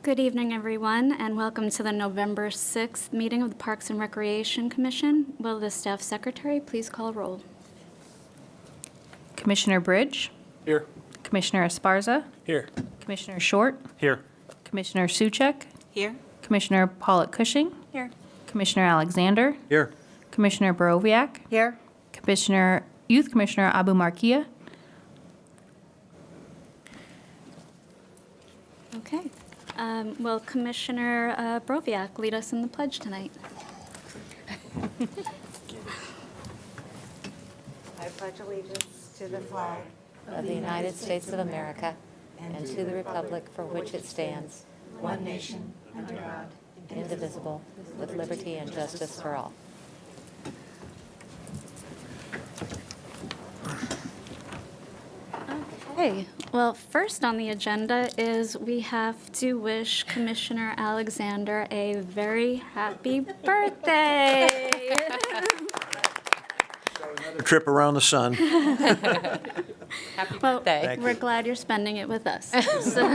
Good evening, everyone, and welcome to the November 6th meeting of the Parks and Recreation Commission. Will the staff secretary please call roll? Commissioner Bridge, Here. Commissioner Esparza, Here. Commissioner Short, Here. Commissioner Suchek, Here. Commissioner Pollock-Cushing, Here. Commissioner Alexander, Here. Commissioner Borowiak, Here. Youth Commissioner Abu Markia. Okay. Will Commissioner Borowiak lead us in the pledge tonight? I pledge allegiance to the flag of the United States of America and to the republic for which it stands, one nation, under God, indivisible, with liberty and justice for all. Okay. Well, first on the agenda is we have to wish Commissioner Alexander a very happy birthday. A trip around the sun. Happy Well, birthday. we're glad you're spending it with us. So,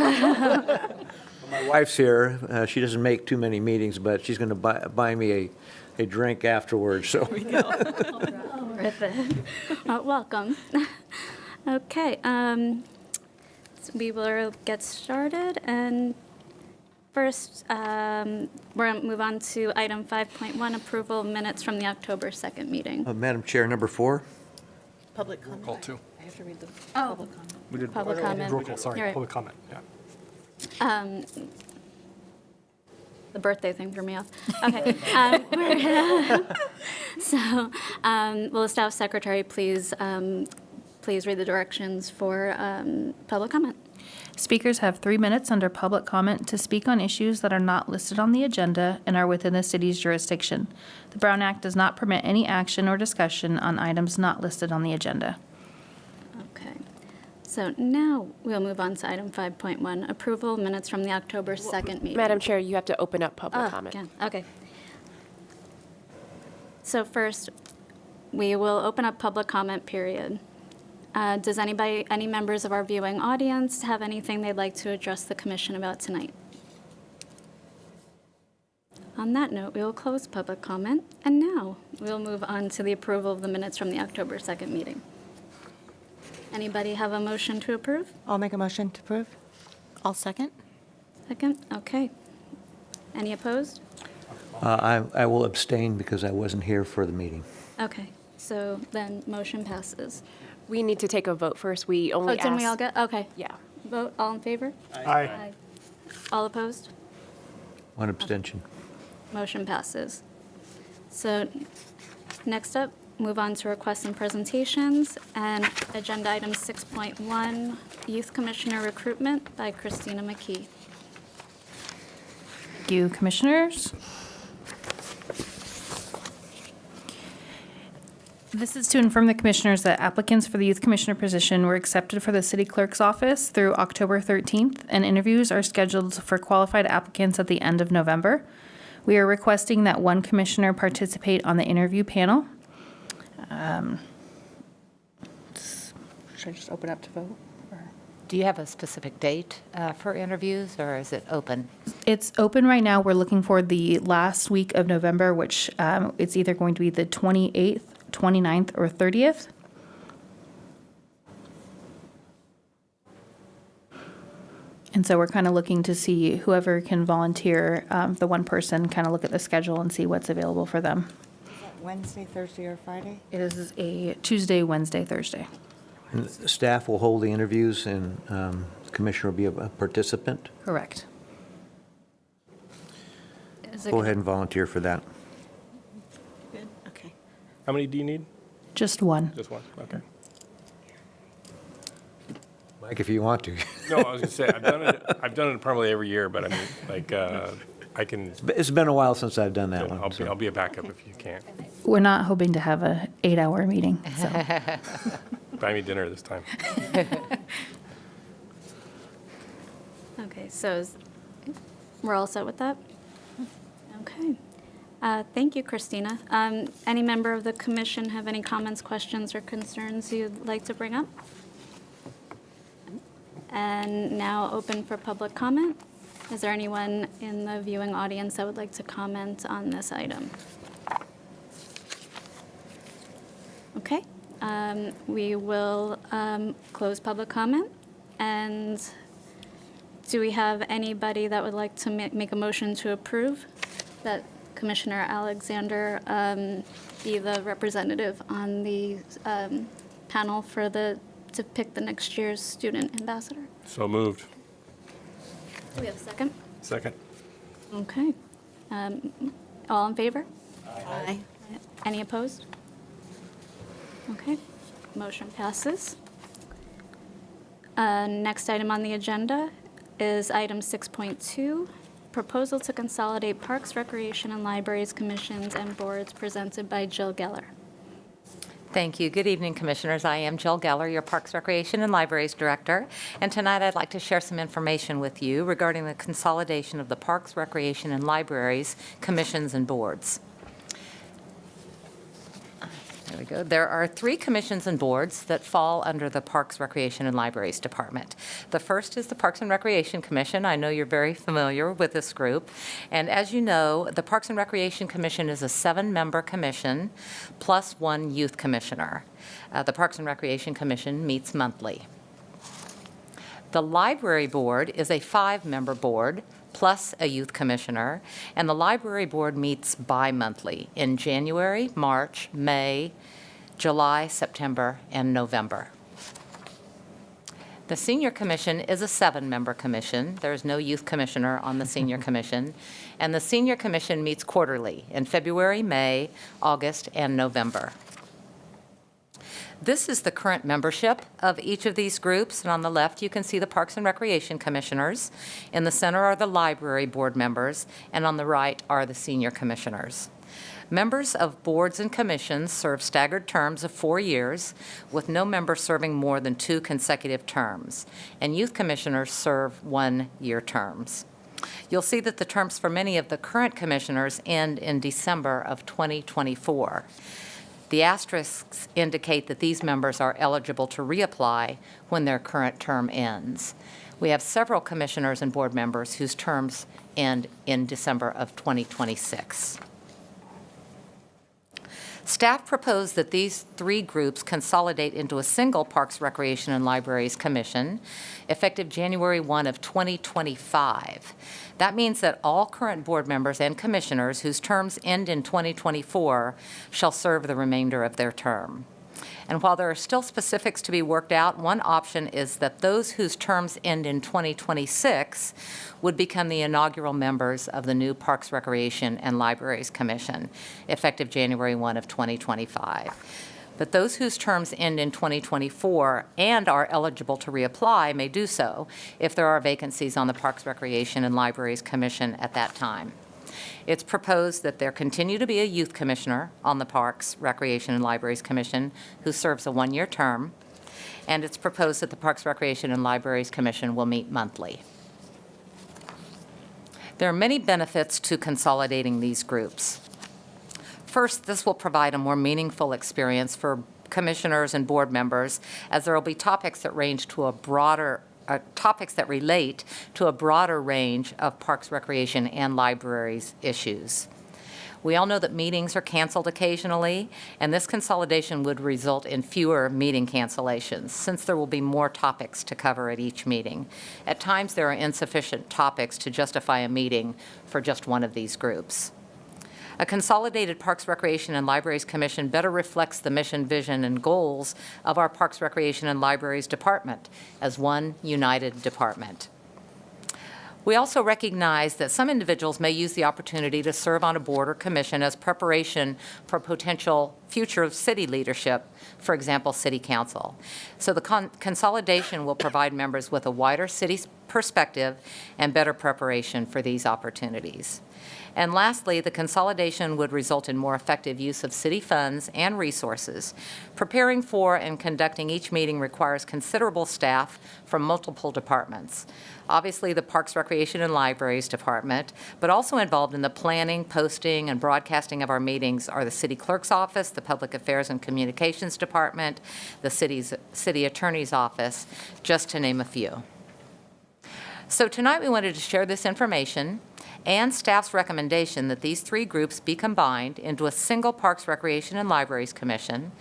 My wife's here. She doesn't make too many meetings, but she's going to buy me a drink afterwards, so. worth it. Welcome. Okay, so we will get started, and first, we're going to move on to item 5.1, approval of minutes from the October 2nd meeting. Madam Chair, number 4. public comment. Call two. I have to read the Oh. public comment. We did Public comment. Roll call, sorry. You're right. Public comment, yeah. The birthday thing threw me off. Okay. So, will the staff secretary please read the directions for public comment? Speakers have 3 minutes under public comment to speak on issues that are not listed on the agenda and are within the city's jurisdiction. The Brown Act does not permit any action or discussion on items not listed on the agenda. Okay. So now we'll move on to item 5.1, approval of minutes from the October 2nd meeting. Madam Chair, you have to open up Oh, public comment. again. Okay. So first, we will open up public comment period. Does any members of our viewing audience have anything they'd like to address the commission about tonight? On that note, we will close public comment, and now we'll move on to the approval of the minutes from the October 2nd meeting. Anybody have a motion to approve? I'll make a motion to approve. I'll second. Second? Okay. Any opposed? I will abstain because I wasn't here for the meeting. Okay, so then motion passes. We need to take a vote first. We only Oh, asked. didn't we all get, okay. Yeah. Vote, all in favor? Aye. All opposed? One abstention. Motion passes. So next up, move on to requests and presentations, and agenda item 6.1, Youth Commissioner Recruitment by Christina McKee. Thank you, Commissioners. This is to inform the Commissioners that applicants for the Youth Commissioner position were accepted for the City Clerk's office through October 13th, and interviews are scheduled for qualified applicants at the end of November. We are requesting that one Commissioner participate on the interview panel. Should I just open up to vote? or- Do you have a specific date for interviews, or is it open? It's open right now. We're looking for the last week of November, which it's either going to be the 28th, 29th, or 30th. And so we're kind of looking to see whoever can volunteer, the one person, kind of look at the schedule and see what's available for them. Wednesday, Thursday, or Friday? It is a Tuesday, Wednesday, Thursday. And the staff will hold the interviews, and the commissioner will be a participant. Correct. Is it Go good? ahead and volunteer for that. Good, okay. How many do you need? Just one. Just one, okay. Mike, if you want to. No, I was gonna say, I've done it probably every year, but I mean, like, I can, It's been a while since I've done that one. so. I'll be a backup if you can't. We're not hoping to have a 8-hour meeting, so. Buy me dinner this time. Okay, so we're all set with that? Okay. Thank you, Christina. Any member of the commission have any comments, questions, or concerns you'd like to bring up? And now open for public comment. Is there anyone in the viewing audience that would like to comment on this item? Okay, we will close public comment. And do we have anybody that would like to make a motion to approve that Commissioner Alexander be the representative on the panel to pick the next year's student ambassador? So moved. Do we have a second? Second. Okay. All in favor? Aye. Any opposed? Okay, motion passes. Next item on the agenda is item 6.2, proposal to consolidate Parks, Recreation, and Libraries Commissions and Boards presented by Jill Geller. Thank you. Good evening, Commissioners. I am Jill Geller, your Parks, Recreation, and Libraries Director. And tonight I'd like to share some information with you regarding the consolidation of the Parks, Recreation, and Libraries Commissions and Boards. There we go. There are 3 commissions and boards that fall under the Parks, Recreation, and Libraries Department. The first is the Parks and Recreation Commission. I know you're very familiar with this group. And as you know, the Parks and Recreation Commission is a 7-member commission plus 1 youth commissioner. The Parks and Recreation Commission meets monthly. The Library Board is a 5-member board plus a youth commissioner, and the Library Board meets bi-monthly in January, March, May, July, September, and November. The Senior Commission is a 7-member commission. There is no youth commissioner on the Senior Commission, and the Senior Commission meets quarterly in February, May, August, and November. This is the current membership of each of these groups, and on the left you can see the Parks and Recreation Commissioners. In the center are the Library Board members, and on the right are the Senior Commissioners. Members of boards and commissions serve staggered terms of 4 years, with no member serving more than 2 consecutive terms, and youth commissioners serve 1-year terms. You'll see that the terms for many of the current commissioners end in December of 2024. The asterisks indicate that these members are eligible to reapply when their current term ends. We have several commissioners and board members whose terms end in December of 2026. Staff proposed that these 3 groups consolidate into a single Parks, Recreation, and Libraries Commission, effective January 1 of 2025. That means that all current board members and commissioners whose terms end in 2024 shall serve the remainder of their term. And while there are still specifics to be worked out, one option is that those whose terms end in 2026 would become the inaugural members of the new Parks, Recreation, and Libraries Commission, effective January 1 of 2025. But those whose terms end in 2024 and are eligible to reapply may do so if there are vacancies on the Parks, Recreation, and Libraries Commission at that time. It's proposed that there continue to be a youth commissioner on the Parks, Recreation, and Libraries Commission who serves a 1-year term, and it's proposed that the Parks, Recreation, and Libraries Commission will meet monthly. There are many benefits to consolidating these groups. First, this will provide a more meaningful experience for commissioners and board members, as there will be topics that relate to a broader range of Parks, Recreation, and Libraries issues. We all know that meetings are canceled occasionally, and this consolidation would result in fewer meeting cancellations, since there will be more topics to cover at each meeting. At times, there are insufficient topics to justify a meeting for just one of these groups. A consolidated Parks, Recreation, and Libraries Commission better reflects the mission, vision, and goals of our Parks, Recreation, and Libraries Department as one united department. We also recognize that some individuals may use the opportunity to serve on a board or commission as preparation for potential future city leadership, for example, city council. So the consolidation will provide members with a wider city perspective and better preparation for these opportunities. And lastly, the consolidation would result in more effective use of city funds and resources. Preparing for and conducting each meeting requires considerable staff from multiple departments. Obviously, the Parks, Recreation, and Libraries Department, but also involved in the planning, posting, and broadcasting of our meetings are the City Clerk's Office, the Public Affairs and Communications Department, the City Attorney's Office, just to name a few. So tonight, we wanted to share this information and staff's recommendation that these three groups be combined into a single Parks, Recreation, and Libraries Commission.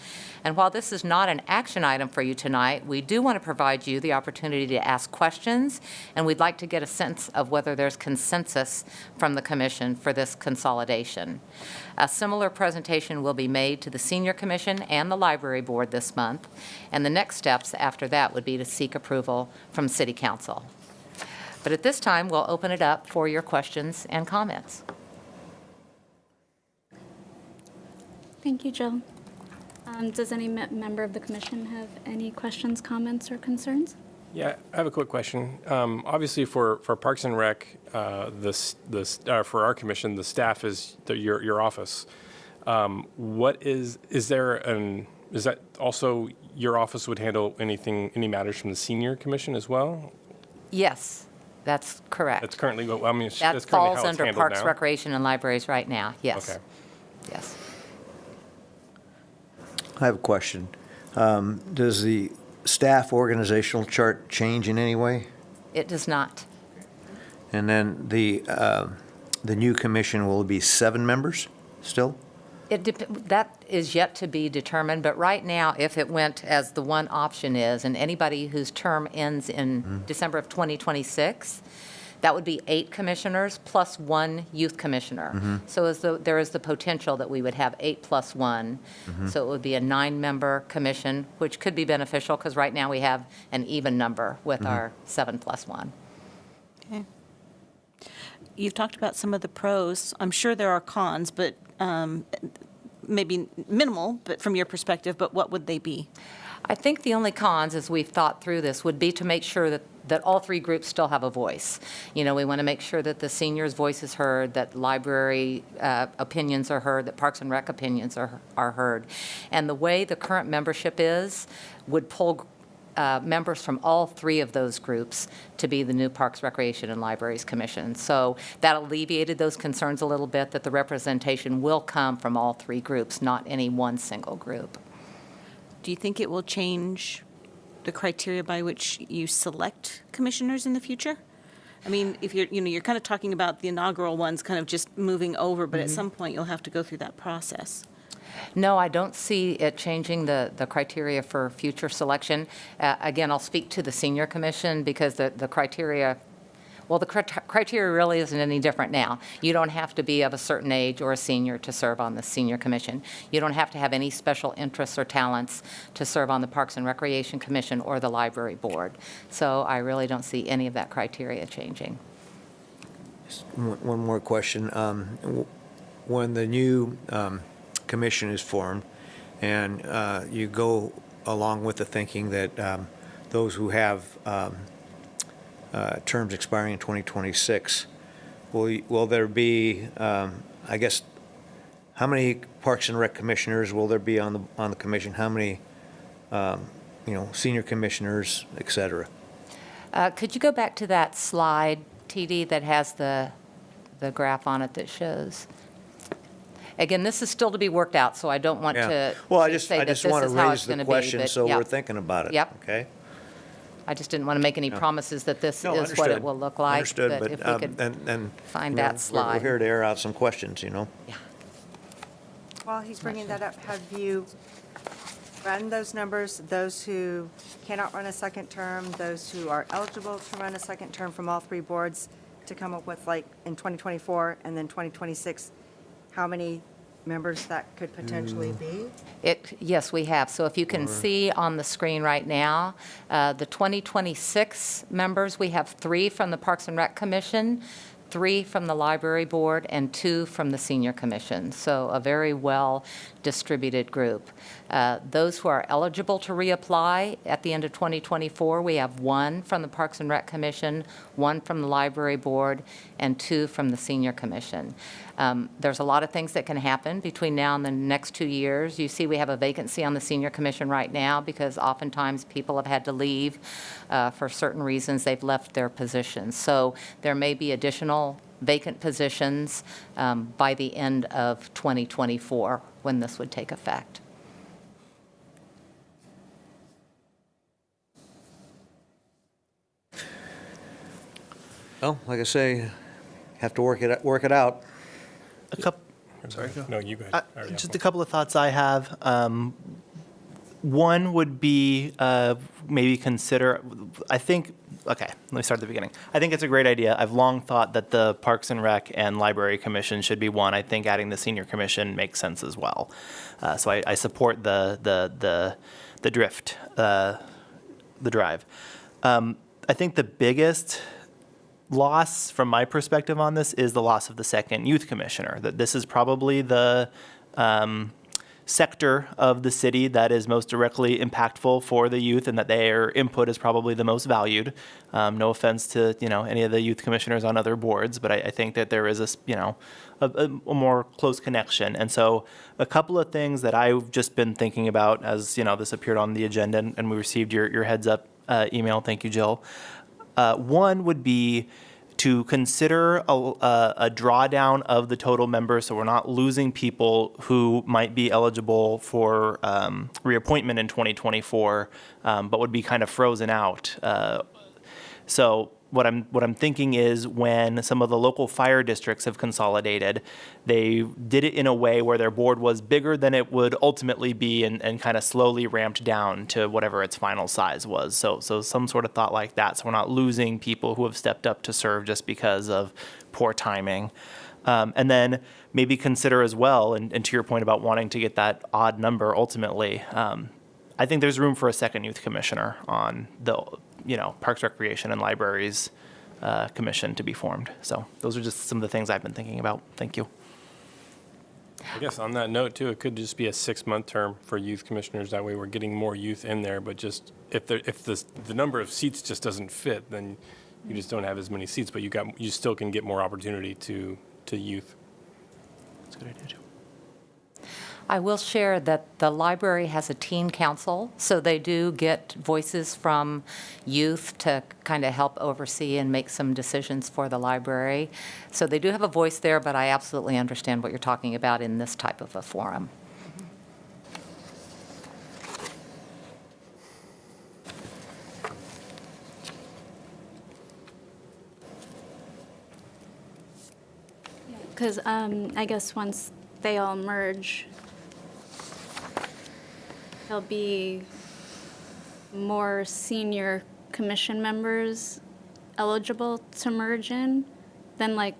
And while this is not an action item for you tonight, we do want to provide you the opportunity to ask questions, and we'd like to get a sense of whether there's consensus from the commission for this consolidation. A similar presentation will be made to the Senior Commission and the Library Board this month, and the next steps after that would be to seek approval from City Council. But at this time, we'll open it up for your questions and comments. Thank you, Jill. Does any member of the commission have any questions, comments, or concerns? Yeah, I have a quick question. Obviously, for Parks and Rec, for our commission, the staff is your office. Is that also your office would handle any matters from the Senior Commission as well? Yes, that's correct. That's currently, I mean, That that's currently how falls it's under handled Parks, now? Recreation, and Libraries right now, yes. Okay. Yes. I have a question. Does the staff organizational chart change in any way? It does not. And then the new commission will be 7 members still? That is yet to be determined, but right now, if it went as the one option is, and anybody whose term ends in December of 2026, that would be 8 commissioners plus 1 youth commissioner. So there is the potential that we would have 8 plus 1. So it would be a 9-member commission, which could be beneficial because right now we have an even number with our 7 plus 1. Okay. You've talked about some of the pros. I'm sure there are cons, but maybe minimal, but from your perspective, but what would they be? I think the only cons, as we've thought through this, would be to make sure that all 3 groups still have a voice. You know, we want to make sure that the seniors' voice is heard, that library opinions are heard, that Parks and Rec opinions are heard. And the way the current membership is would pull members from all 3 of those groups to be the new Parks, Recreation, and Libraries Commission. So that alleviated those concerns a little bit, that the representation will come from all 3 groups, not any one single group. Do you think it will change the criteria by which you select commissioners in the future? I mean, if you're kind of talking about the inaugural ones kind of just moving over, but at some point you'll have to go through that process. No, I don't see it changing the criteria for future selection. Again, I'll speak to the Senior Commission because the criteria, well, the criteria really isn't any different now. You don't have to be of a certain age or a senior to serve on the Senior Commission. You don't have to have any special interests or talents to serve on the Parks and Recreation Commission or the Library Board. So I really don't see any of that criteria changing. One more question. When the new commission is formed and you go along with the thinking that those who have terms expiring in 2026, will there be, I guess, how many Parks and Rec commissioners will there be on the commission? How many, senior commissioners, et cetera? Could you go back to that slide, TD, that has the graph on it that shows? Again, this is still to be worked out, so I don't want to Well, I to just say that this want to is how raise it's going the to be. question, but so yeah. we're thinking about it. Yep. Okay? I just didn't want to make any promises that this No, is what it understood. will look like. Understood, but if we could and find you know, that slide. We're here to air out some questions, Yeah. While he's bringing that up, have you run those numbers, those who cannot run a second term, those who are eligible to run a second term from all 3 boards, to come up with, like, in 2024 and then 2026, how many members that could potentially be? Yes, we have. So if you can see on the screen right now, the 2026 members, we have 3 from the Parks and Rec Commission, 3 from the Library Board, and 2 from the Senior Commission. So a very well-distributed group. Those who are eligible to reapply at the end of 2024, we have 1 from the Parks and Rec Commission, 1 from the Library Board, and 2 from the Senior Commission. There's a lot of things that can happen between now and the next 2 years. You see we have a vacancy on the Senior Commission right now because oftentimes people have had to leave for certain reasons. They've left their positions. So there may be additional vacant positions by the end of 2024 when this would take effect. Well, like I say, have to work it out. A couple. Sorry, no, you go ahead. I already have Just one. a couple of thoughts I have. One would be maybe consider, okay, let me start at the beginning. I think it's a great idea. I've long thought that the Parks and Rec and Library Commission should be one. I think adding the Senior Commission makes sense as well. So I support the drift, the drive. I think the biggest loss from my perspective on this is the loss of the second youth commissioner. That this is probably the sector of the city that is most directly impactful for the youth, and that their input is probably the most valued. No offense to any of the youth commissioners on other boards, but I think that there is a more close connection. And so a couple of things that I've just been thinking about as this appeared on the agenda and we received your heads up email. Thank you, Jill. One would be to consider a drawdown of the total members, so we're not losing people who might be eligible for reappointment in 2024, but would be kind of frozen out. So what I'm thinking is when some of the local fire districts have consolidated, they did it in a way where their board was bigger than it would ultimately be and kind of slowly ramped down to whatever its final size was. So some sort of thought like that. So we're not losing people who have stepped up to serve just because of poor timing. And then maybe consider as well, and to your point about wanting to get that odd number ultimately, I think there's room for a second youth commissioner on the Parks, Recreation, and Libraries Commission to be formed. So those are just some of the things I've been thinking about. Thank you. I guess on that note too, it could just be a 6-month term for youth commissioners. That way we're getting more youth in there, but just if the number of seats just doesn't fit, then you just don't have as many seats, but you still can get more opportunity to youth. That's a good idea, too. I will share that the library has a teen council, so they do get voices from youth to kind of help oversee and make some decisions for the library. So they do have a voice there, but I absolutely understand what you're talking about in this type of a forum. Because I guess once they all merge, there'll be more senior commission members eligible to merge in than like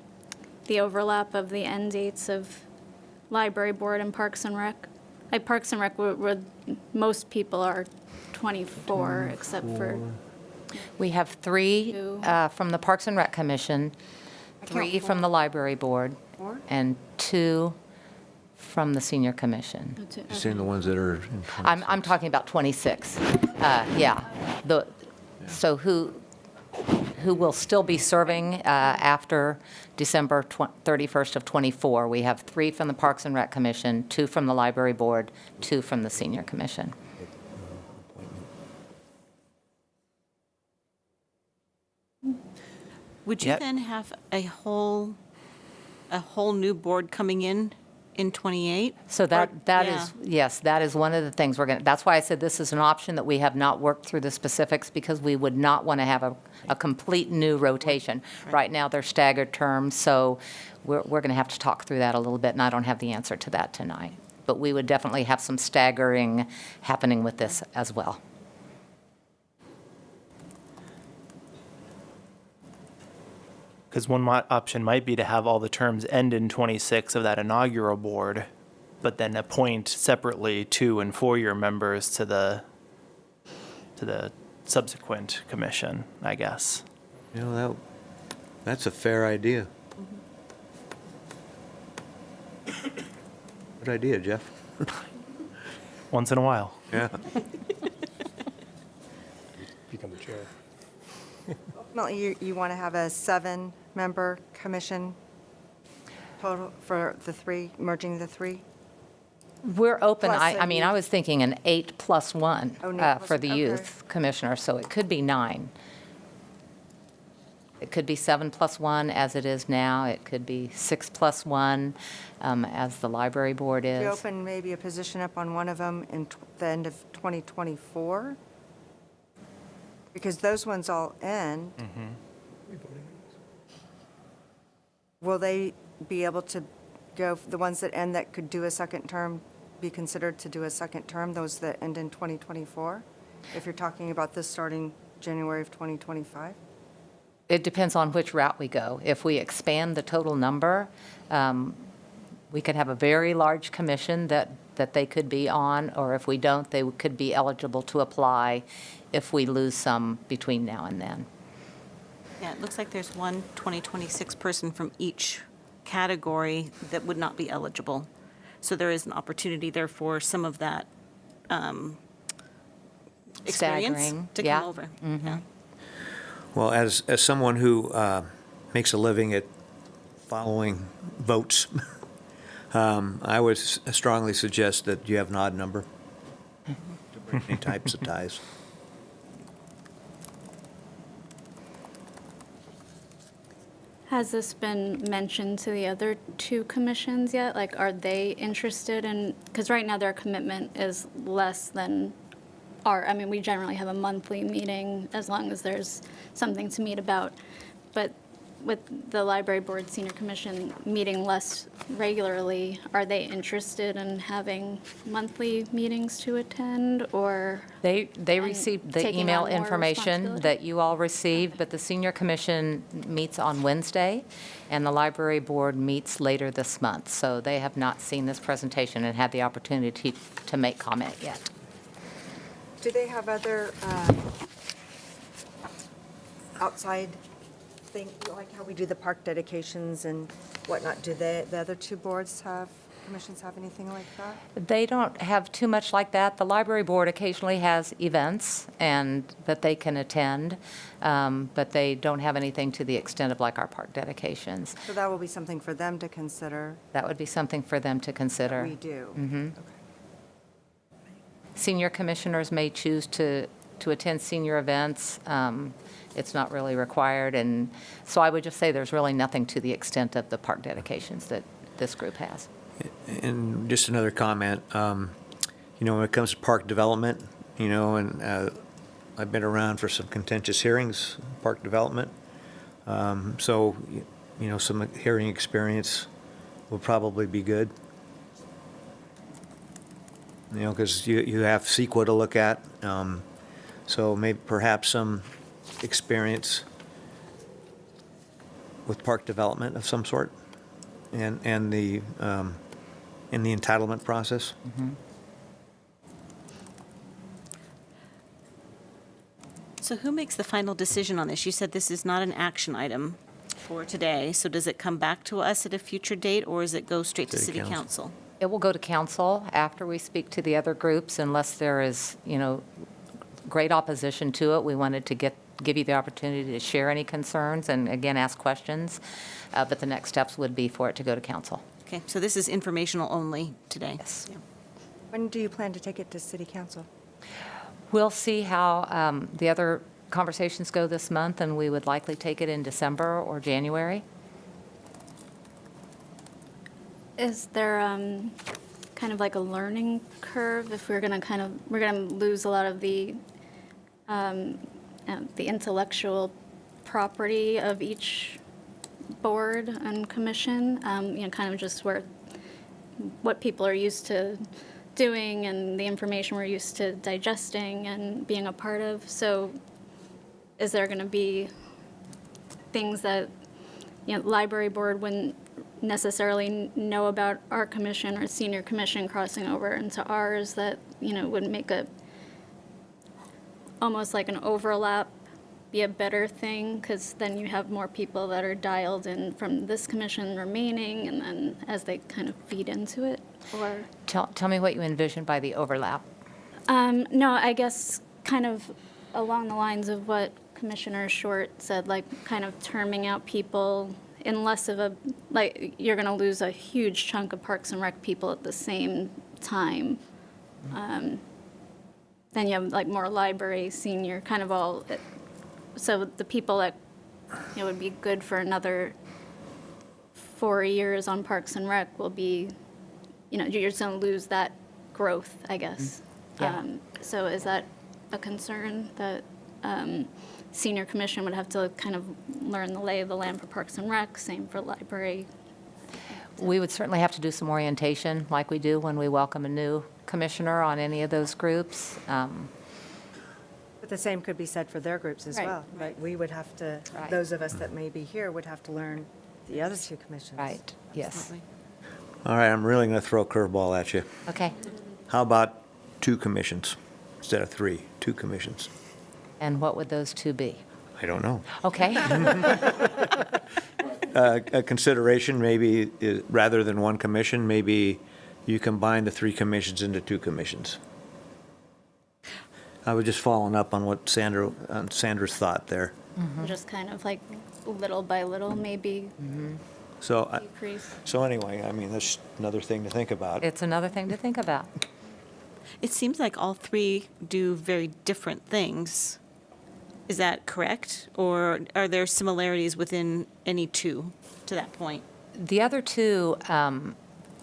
the overlap of the end dates of library board and Parks and Rec. Like Parks and Rec, where most people are 24, except for We have 3 Two. From the Parks and Rec Commission, 3 from the library board, 4? and 2 from the senior commission. You're seeing the ones that are in I'm talking about 26. Yeah. So who will still be serving after December 31st of 24? We have 3 from the Parks and Rec Commission, 2 from the library board, 2 from the senior commission. Would you Yep. then have a whole new board coming in 28? So that yeah. is, yes, that is one of the things that's why I said this is an option that we have not worked through the specifics, because we would not want to have a complete new rotation. Right now, they're staggered terms, so we're going to have to talk through that a little bit, and I don't have the answer to that tonight. But we would definitely have some staggering happening with this as well. Because one option might be to have all the terms end in 26 of that inaugural board, but then appoint separately 2- and 4-year members to the subsequent commission, I guess. That's a fair idea. Good idea, Jeff. Once in a while. Yeah. Become the chair. Ultimately, you want to have a 7-member commission total for the 3, merging the 3? We're open, Plus I a mean, youth. I was thinking an 8 plus 1 Oh, 9 plus for the one, okay. youth commissioner, so it could be 9. It could be 7 plus 1 as it is now. It could be 6 plus 1 as the library board is. You open maybe a position up on one of them in the end of 2024? Because those ones all end. will they be able to go, the ones that end that could do a second term, be considered to do a second term, those that end in 2024? If you're talking about this starting January of 2025? It depends on which route we go. If we expand the total number, we could have a very large commission that they could be on, or if we don't, they could be eligible to apply if we lose some between now and then. Yeah, it looks like there's one 2026 person from each category that would not be eligible. So there is an opportunity there for some of that experience Staggering, to yeah. come over. Yeah. Well, as someone who makes a living at following votes, I would strongly suggest that you have an odd number to break any types of ties. Has this been mentioned to the other two commissions yet? Like, are they interested in, because right now their commitment is less than I mean, we generally have a monthly meeting as long as there's something to meet about. But with the library board senior commission meeting less regularly, are they interested in having monthly meetings to attend, or? They And received the taking email on more information responsibility? that you all received, but the senior commission meets on Wednesday, and the library board meets later this month. So they have not seen this presentation and had the opportunity to make comment yet. Do they have other outside thing, like how we do the park dedications and whatnot? Do the other two commissions have anything like that? They don't have too much like that. The library board occasionally has events and that they can attend, but they don't have anything to the extent of like our park dedications. So that will be something for them to consider. That would be something for them to consider. We do. Okay. Senior commissioners may choose to attend senior events. It's not really required, and so I would just say there's really nothing to the extent of the park dedications that this group has. And just another comment, when it comes to park development, and I've been around for some contentious hearings, park development. So, some hearing experience will probably be good. Because you have CEQA to look at, so maybe perhaps some experience with park development of some sort, and the in the entitlement process. So who makes the final decision on this? You said this is not an action item for today, so does it come back to us at a future date, or does it go straight to City city council. council? It will go to council after we speak to the other groups, unless there is, great opposition to it. We wanted to give you the opportunity to share any concerns and, again, ask questions. But the next steps would be for it to go to council. Okay, so this is informational only today? Yes. Yeah. When do you plan to take it to city council? We'll see how the other conversations go this month, and we would likely take it in December or January. Is there kind of like a learning curve if we're going to lose a lot of the intellectual property of each board and commission, kind of just what people are used to doing and the information we're used to digesting and being a part of. So is there going to be things that, library board wouldn't necessarily know about our commission or senior commission crossing over into ours that, would make almost like an overlap be a better thing, because then you have more people that are dialed in from this commission remaining, and then as they kind of feed into it, or? Tell me what you envision by the overlap. No, I guess kind of along the lines of what Commissioner Short said, like kind of terming out people in less of a, like, you're going to lose a huge chunk of Parks and Rec people at the same time. Then you have like more library, senior, kind of all. So the people that would be good for another 4 years on Parks and Rec will be, you're just going to lose that growth, I guess. Yeah. So is that a concern that senior commission would have to kind of learn the lay of the land for Parks and Rec, same for library. We would certainly have to do some orientation, like we do when we welcome a new commissioner on any of those groups. But the same could be said for their groups as Right. well. Like, we would have to, Right. those of us that may be here would have to learn the other two commissions. Right, yes. Absolutely. All right, I'm really going to throw a curveball at you. Okay. How about 2 commissions instead of 3? 2 commissions. And what would those two be? I don't know. Okay. A consideration maybe, rather than 1 commission, maybe you combine the 3 commissions into 2 commissions. I was just following up on what Sandra's thought there. Just kind of like little by little, maybe So, decrease. so anyway, I mean, that's another thing to think about. It's another thing to think about. It seems like all 3 do very different things. Is that correct? Or are there similarities within any 2 to that point? The other two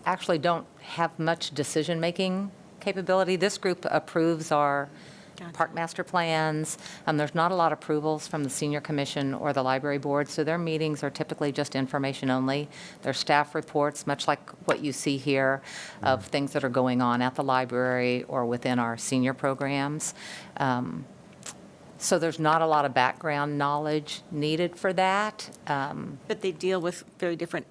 actually don't have much decision-making capability. This group approves our Gotcha. park master plans. There's not a lot of approvals from the senior commission or the library board, so their meetings are typically just information only. They're staff reports, much like what you see here, of things that are going on at the library or within our senior programs. So there's not a lot of background knowledge needed for that. But they deal with very different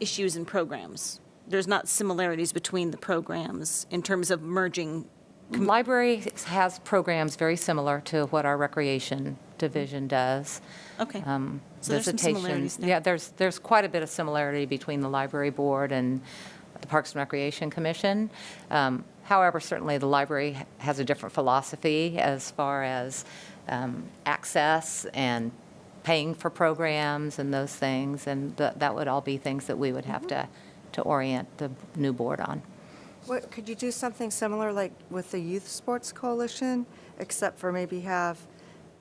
issues and programs. There's not similarities between the programs in terms of merging. Library has programs very similar to what our recreation division does. Okay. So there's some similarities there. Yeah, there's quite a bit of similarity between the library board and the Parks and Recreation Commission. However, certainly the library has a different philosophy as far as access and paying for programs and those things, and that would all be things that we would have to orient the new board on. What, could you do something similar like with the Youth Sports Coalition, except for maybe have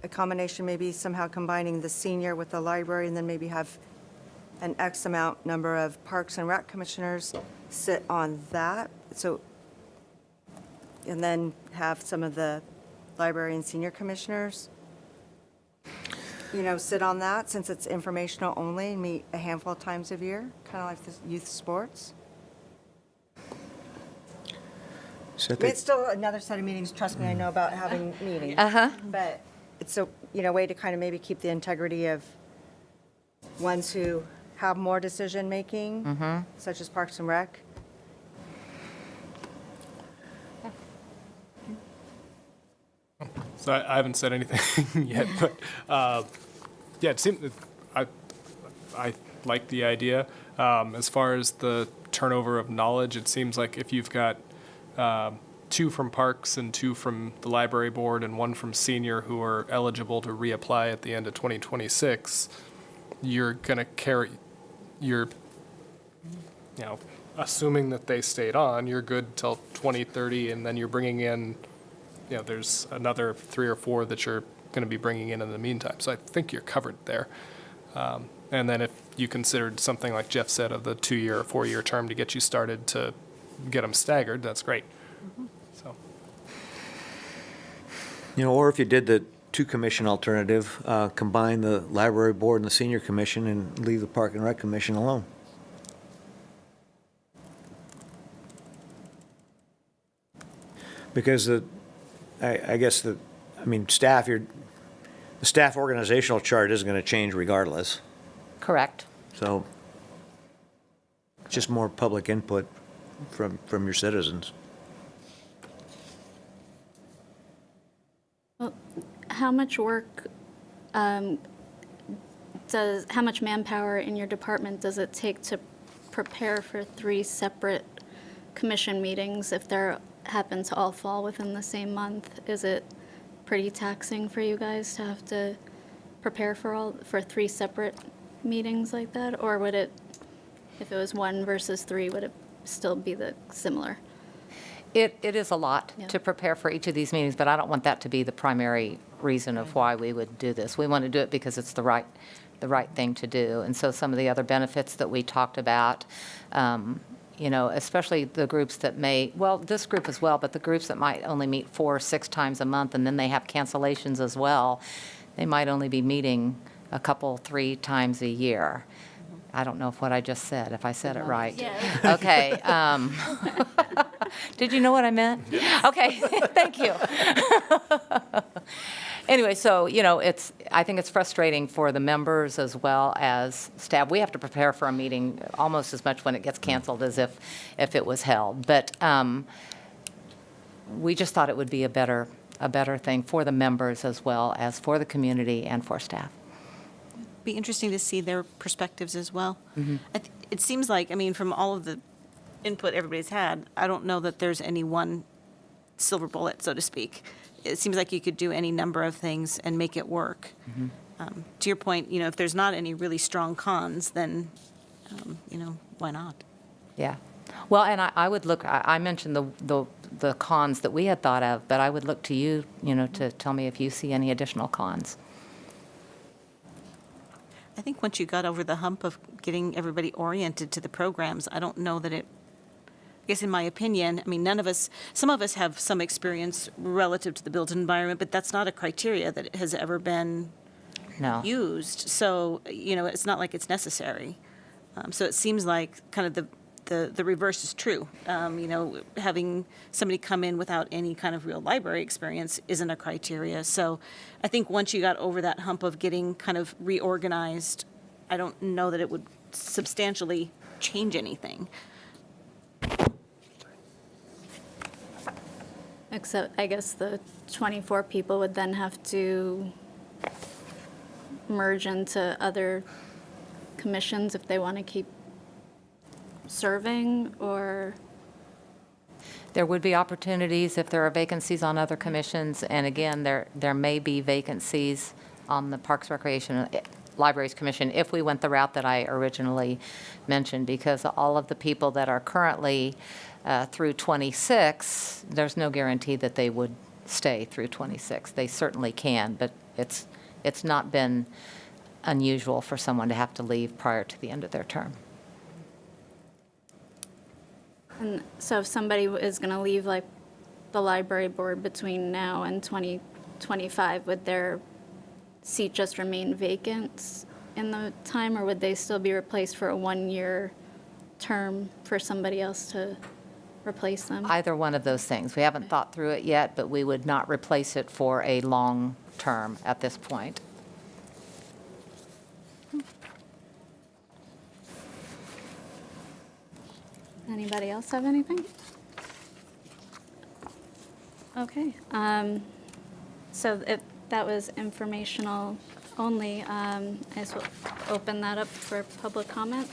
a combination, maybe somehow combining the senior with the library, and then maybe have an X amount number of Parks and Rec commissioners sit on that? So, and then have some of the library and senior commissioners, sit on that, since it's informational only, and meet a handful of times a year, kind of like the youth sports? So I I mean, think- it's still another set of meetings, trust me, I know about having meetings. But it's a, way to kind of maybe keep the integrity of ones who have more decision-making, such as Parks and Rec. So I haven't said anything yet, but yeah, it seemed I like the idea. As far as the turnover of knowledge, it seems like if you've got 2 from Parks and 2 from the library board and 1 from senior who are eligible to reapply at the end of 2026, you're going to carry, assuming that they stayed on, you're good till 2030, and then you're bringing in, there's another 3 or 4 that you're going to be bringing in the meantime. So I think you're covered there. And then if you considered something like Jeff said of the 2-year or 4-year term to get you started to get them staggered, that's great. So. Or if you did the 2-commission alternative, combine the library board and the senior commission and leave the park and rec commission alone. Because staff, the staff organizational chart isn't going to change regardless. Correct. So it's just more public input from your citizens. How much work how much manpower in your department does it take to prepare for 3 separate commission meetings if they happen to all fall within the same month? Is it pretty taxing for you guys to have to prepare for 3 separate meetings like that? Or would it, if it was 1 versus 3, would it still be similar? It is a lot Yeah. to prepare for each of these meetings, but I don't want that to be the primary reason of why we would do this. We want to do it because it's the right thing to do. And so some of the other benefits that we talked about, especially the groups that this group as well, but the groups that might only meet 4 or 6 times a month, and then they have cancellations as well. they might only be meeting a couple, 3 times a year. I don't know if what I just said, if I said it right. Yeah. Okay. Did you know what I meant? Okay, thank you. Anyway, so, I think it's frustrating for the members as well as staff. We have to prepare for a meeting almost as much when it gets canceled as if it was held. But we just thought it would be a better thing for the members as well as for the community and for staff. Be interesting to see their perspectives as well. It seems like, I mean, from all of the input everybody's had, I don't know that there's any one silver bullet, so to speak. It seems like you could do any number of things and make it work. To your point, if there's not any really strong cons, then, why not? Yeah. Well, and I would look, I mentioned the cons that we had thought of, but I would look to you, to tell me if you see any additional cons. I think once you got over the hump of getting everybody oriented to the programs, I don't know that I guess in my opinion, I mean, some of us have some experience relative to the built environment, but that's not a criteria that has ever been No. used. So, it's not like it's necessary. So it seems like kind of the reverse is true. Having somebody come in without any kind of real library experience isn't a criteria. So I think once you got over that hump of getting kind of reorganized, I don't know that it would substantially change anything. Except, I guess the 24 people would then have to merge into other commissions if they want to keep serving, or? There would be opportunities if there are vacancies on other commissions, and again, there may be vacancies on the Parks, Recreation, Libraries Commission if we went the route that I originally mentioned, because all of the people that are currently through 26, there's no guarantee that they would stay through 26. They certainly can, but it's not been unusual for someone to have to leave prior to the end of their term. And so if somebody is going to leave, like, the library board between now and 2025, would their seat just remain vacant in the time, or would they still be replaced for a 1-year term for somebody else to replace them? Either one of those things. We haven't thought through it yet, but we would not replace it for a long term at this point. Anybody else have anything? Okay, so if that was informational only, I guess we'll open that up for public comment.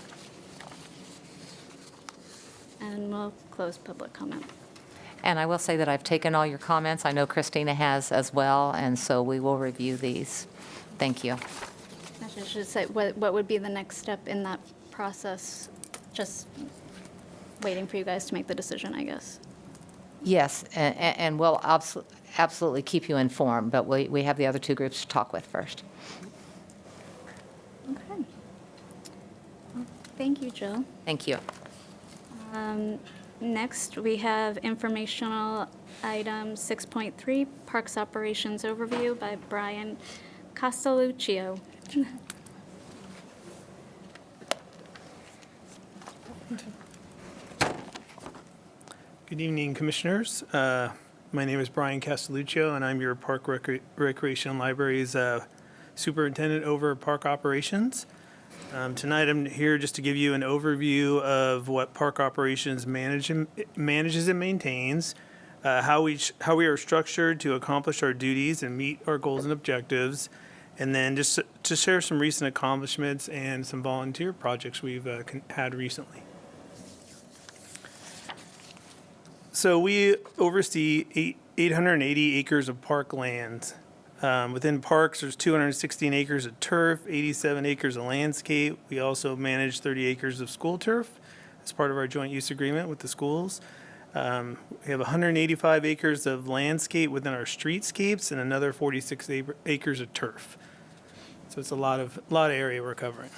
And we'll close public comment. And I will say that I've taken all your comments. I know Christina has as well, and so we will review these. Thank you. I should say, what would be the next step in that process? Just waiting for you guys to make the decision, I guess. Yes, and we'll absolutely keep you informed, but we have the other 2 groups to talk with first. Okay. Well, thank you, Jill. Thank you. Next, we have informational item 6.3, Parks Operations Overview by Brian Castelluccio. Good evening, Commissioners. My name is Brian Castelluccio, and I'm your Park Recreation and Libraries Superintendent over Park Operations. Tonight, I'm here just to give you an overview of what Park Operations manages and maintains, how we are structured to accomplish our duties and meet our goals and objectives, and then just to share some recent accomplishments and some volunteer projects we've had recently. So we oversee 880 acres of park land. Within parks, there's 216 acres of turf, 87 acres of landscape. We also manage 30 acres of school turf as part of our joint use agreement with the schools. We have 185 acres of landscape within our streetscapes and another 46 acres of turf. So it's a lot of area we're covering.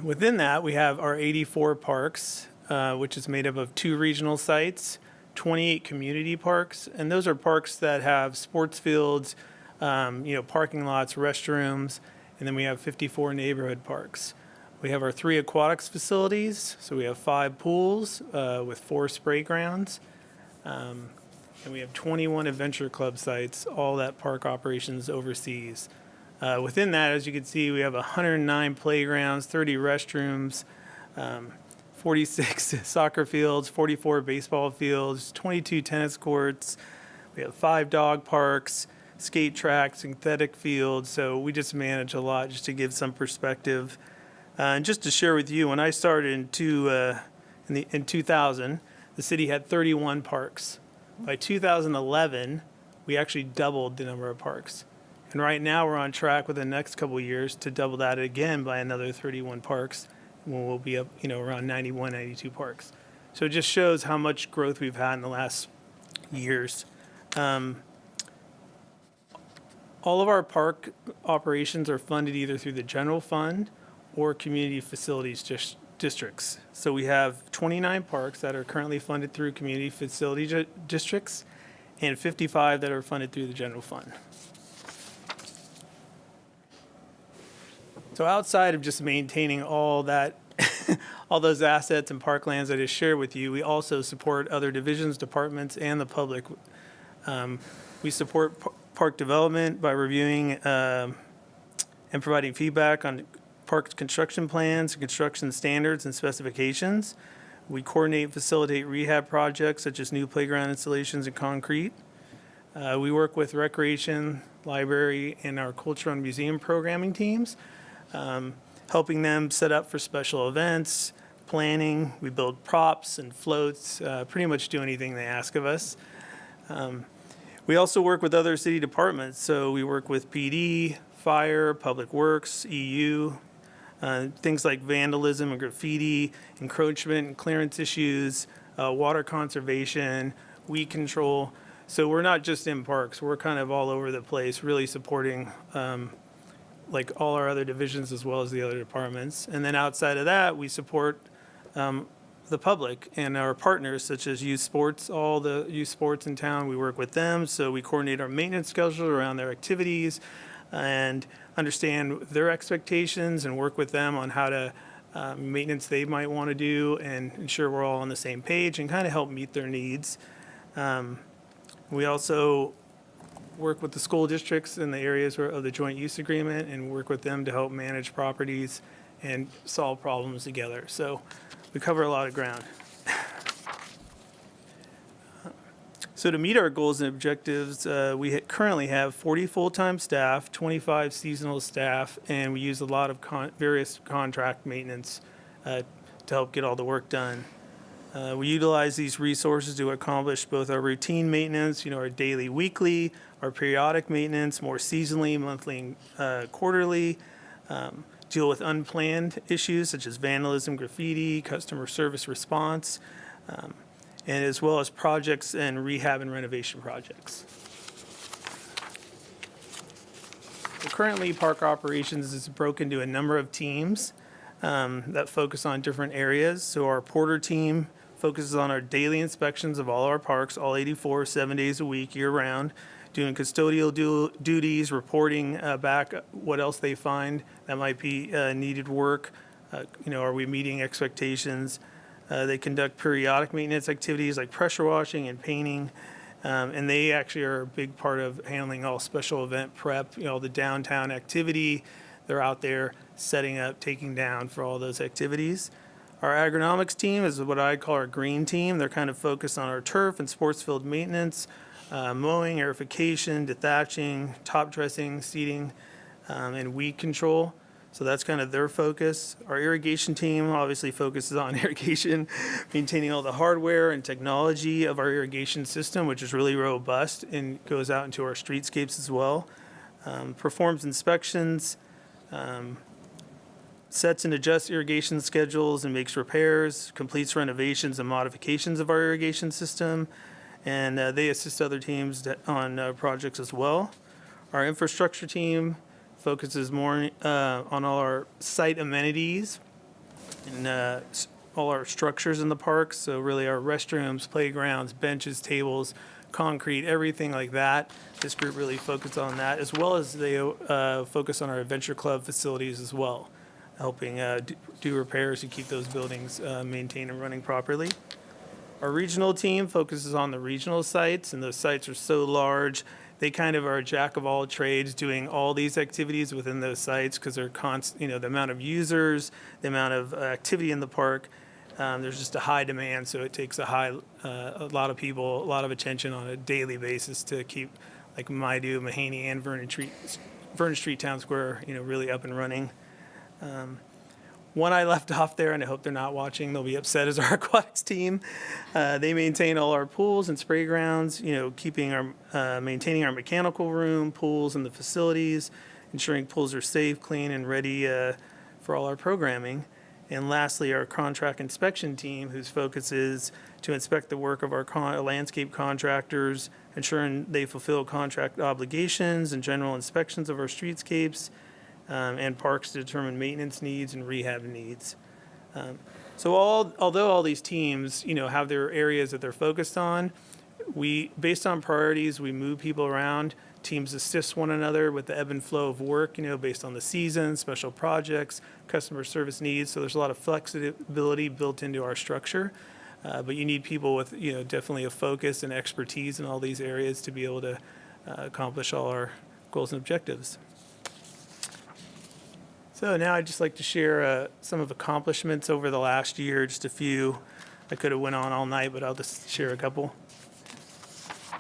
Within that, we have our 84 parks, which is made up of 2 regional sites, 28 community parks, and those are parks that have sports fields, parking lots, restrooms, and then we have 54 neighborhood parks. We have our 3 aquatics facilities, so we have 5 pools with 4 spray grounds. And we have 21 adventure club sites, all that park operations oversees. Within that, as you can see, we have 109 playgrounds, 30 restrooms, 46 soccer fields, 44 baseball fields, 22 tennis courts. We have 5 dog parks, skate tracks, synthetic fields. So we just manage a lot, just to give some perspective. And just to share with you, when I started in 2000, the city had 31 parks. By 2011, we actually doubled the number of parks. And right now, we're on track within the next couple of years to double that again by another 31 parks, when we'll be up, around 91, 92 parks. So it just shows how much growth we've had in the last years. All of our park operations are funded either through the general fund or community facilities districts. So we have 29 parks that are currently funded through community facility districts and 55 that are funded through the general fund. So outside of just maintaining all that, all those assets and parklands I just shared with you, we also support other divisions, departments, and the public. We support park development by reviewing and providing feedback on park construction plans, construction standards, and specifications. We coordinate and facilitate rehab projects such as new playground installations and concrete. We work with recreation, library, and our cultural and museum programming teams, helping them set up for special events, planning. We build props and floats, pretty much do anything they ask of us. We also work with other city departments. So we work with PD, Fire, Public Works, EU, things like vandalism and graffiti, encroachment and clearance issues, water conservation, weed control. So we're not just in parks, we're kind of all over the place, really supporting like all our other divisions as well as the other departments. And then outside of that, we support the public and our partners such as youth sports, all the youth sports in town, we work with them. So we coordinate our maintenance schedule around their activities and understand their expectations and work with them on how to maintenance they might want to do and ensure we're all on the same page and kind of help meet their needs. We also work with the school districts in the areas of the joint use agreement and work with them to help manage properties and solve problems together. So we cover a lot of ground. So to meet our goals and objectives, we currently have 40 full-time staff, 25 seasonal staff, and we use a lot of various contract maintenance to help get all the work done. We utilize these resources to accomplish both our routine maintenance, our daily, weekly, our periodic maintenance, more seasonally, monthly, quarterly, deal with unplanned issues such as vandalism, graffiti, customer service response, and as well as projects and rehab and renovation projects. Currently, park operations is broken into a number of teams that focus on different areas. So our porter team focuses on our daily inspections of all our parks, all 84, 7 days a week, year-round, doing custodial duties, reporting back what else they find that might be needed work. Are we meeting expectations? They conduct periodic maintenance activities like pressure washing and painting. And they actually are a big part of handling all special event prep, the downtown activity. They're out there setting up, taking down for all those activities. Our agronomics team is what I call our green team. They're kind of focused on our turf and sports field maintenance, mowing, aerification, dethatching, top dressing, seeding, and weed control. So that's kind of their focus. Our irrigation team obviously focuses on irrigation, maintaining all the hardware and technology of our irrigation system, which is really robust and goes out into our streetscapes as well. Performs inspections, sets and adjusts irrigation schedules and makes repairs, completes renovations and modifications of our irrigation system, and they assist other teams on projects as well. Our infrastructure team focuses more on all our site amenities and all our structures in the parks. So really our restrooms, playgrounds, benches, tables, concrete, everything like that. This group really focused on that, as well as they focus on our Adventure Club facilities as well, helping do repairs to keep those buildings maintained and running properly. Our regional team focuses on the regional sites, and those sites are so large, they kind of are a jack of all trades doing all these activities within those sites because they're the amount of users, the amount of activity in the park, there's just a high demand, so it takes a lot of people, a lot of attention on a daily basis to keep like Maidu, Mahaney, and Vernon Street Town Square, really up and running. One I left off there, and I hope they're not watching, they'll be upset, is our aquatics team. They maintain all our pools and spray grounds, maintaining our mechanical room, pools, and the facilities, ensuring pools are safe, clean, and ready for all our programming. And lastly, our contract inspection team, whose focus is to inspect the work of our landscape contractors, ensuring they fulfill contract obligations and general inspections of our streetscapes, and parks to determine maintenance needs and rehab needs. Although all these teams, have their areas that they're focused on, based on priorities, we move people around. Teams assist one another with the ebb and flow of work, based on the season, special projects, customer service needs. So there's a lot of flexibility built into our structure. But you need people with, definitely a focus and expertise in all these areas to be able to accomplish all our goals and objectives. So now I'd just like to share some of accomplishments over the last year, just a few. I could have went on all night, but I'll just share a couple.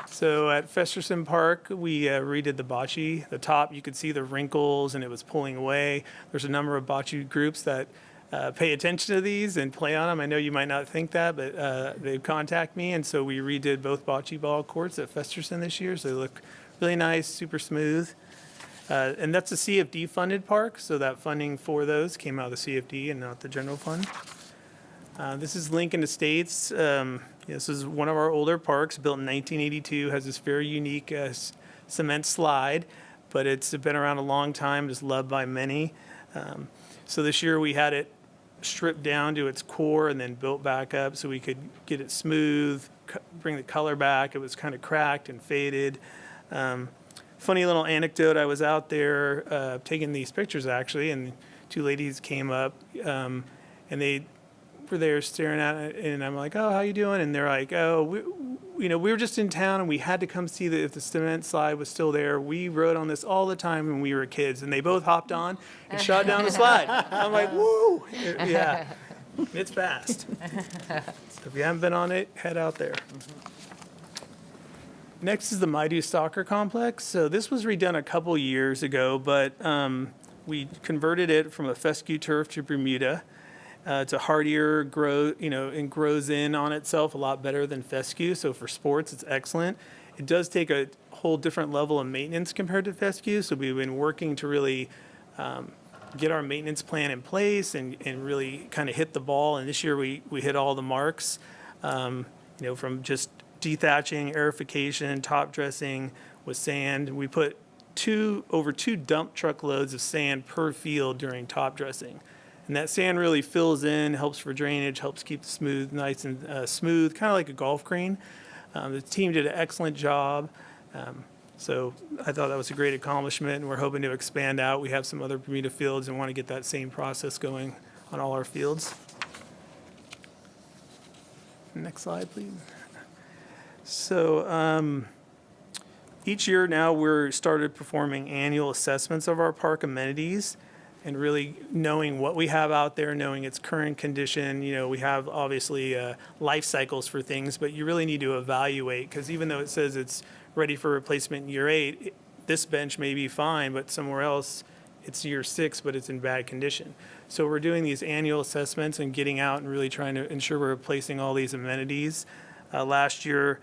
So at Festerson Park, we redid the bocce. The top, you could see the wrinkles and it was pulling away. There's a number of bocce groups that pay attention to these and play on them. I know you might not think that, but they contact me, and so we redid both bocce ball courts at Festerson this year, so they look really nice, super smooth. And that's a CFD funded park, so that funding for those came out of the CFD and not the general fund. This is Lincoln Estates. This is one of our older parks, built in 1982, has this very unique cement slide, but it's been around a long time, just loved by many. So this year we had it stripped down to its core and then built back up so we could get it smooth, bring the color back. It was kind of cracked and faded. Funny little anecdote, I was out there taking these pictures actually, and two ladies came up and they were there staring at it, and I'm like, oh, how you doing? And they're like, oh, we were just in town and we had to come see if the cement slide was still there. We rode on this all the time when we were kids, and they both hopped on and shot down the slide. I'm like, woo! Yeah, it's fast. So if you haven't been on it, head out there. Next is the Maidu Soccer Complex. So this was redone a couple years ago, but we converted it from a fescue turf to Bermuda. It's a hardier, and grows in on itself a lot better than fescue. So for sports, it's excellent. It does take a whole different level of maintenance compared to fescue. So we've been working to really get our maintenance plan in place and really kind of hit the ball. And this year we hit all the marks, from just dethatching, aerification, top dressing with sand. We put over two dump truck loads of sand per field during top dressing. And that sand really fills in, helps for drainage, helps keep the nice and smooth, kind of like a golf green. The team did an excellent job. So I thought that was a great accomplishment, and we're hoping to expand out. We have some other Bermuda fields and want to get that same process going on all our fields. Next slide, please. So each year now we're started performing annual assessments of our park amenities and really knowing what we have out there, knowing its current condition. We have obviously life cycles for things, but you really need to evaluate, because even though it says it's ready for replacement in year 8, this bench may be fine, but somewhere else it's year 6, but it's in bad condition. So we're doing these annual assessments and getting out and really trying to ensure we're replacing all these amenities. Last year,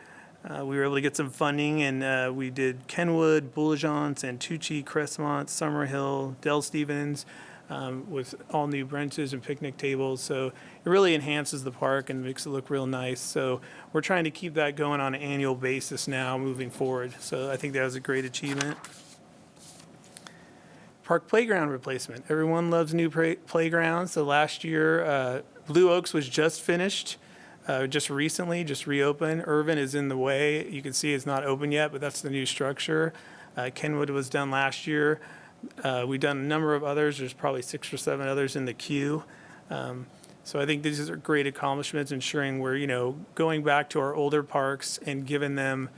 we were able to get some funding, and we did Kenwood, Boulajon, Santucci, Crestmont, Summerhill, Del Stevens, with all new benches and picnic tables. So it really enhances the park and makes it look real nice. So we're trying to keep that going on an annual basis now moving forward. So I think that was a great achievement. Park playground replacement. Everyone loves new playgrounds. So last year, Blue Oaks was just finished. just recently, just reopened. Irvin is in the way. You can see it's not open yet, but that's the new structure. Kenwood was done last year. We've done a number of others. There's probably 6 or 7 others in the queue. So I think these are great accomplishments, ensuring we're, going back to our older parks and giving them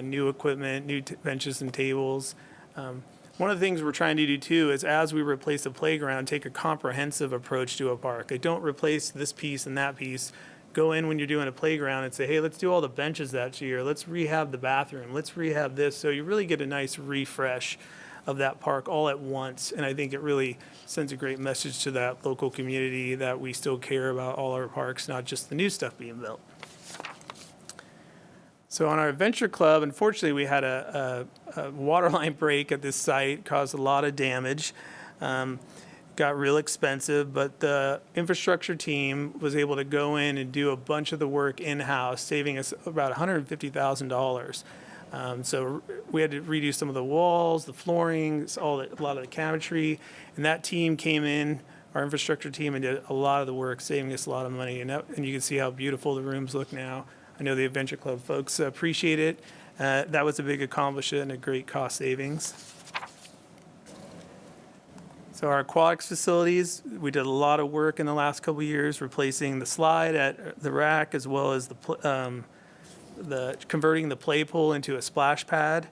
new equipment, new benches and tables. One of the things we're trying to do too is, as we replace the playground, take a comprehensive approach to a park. They don't replace this piece and that piece. Go in when you're doing a playground and say, hey, let's do all the benches that year. Let's rehab the bathroom. Let's rehab this. So you really get a nice refresh of that park all at once. And I think it really sends a great message to that local community that we still care about all our parks, not just the new stuff being built. So on our adventure club, unfortunately, we had a water line break at this site, caused a lot of damage. Got real expensive, but the infrastructure team was able to go in and do a bunch of the work in-house, saving us about $150,000. So we had to redo some of the walls, the flooring, a lot of the cabinetry, and that team came in, our infrastructure team, and did a lot of the work, saving us a lot of money. And you can see how beautiful the rooms look now. I know the Adventure Club folks appreciate it. That was a big accomplishment and a great cost savings. So our aquatics facilities, we did a lot of work in the last couple of years, replacing the slide at the rack, as well as converting the play pool into a splash pad.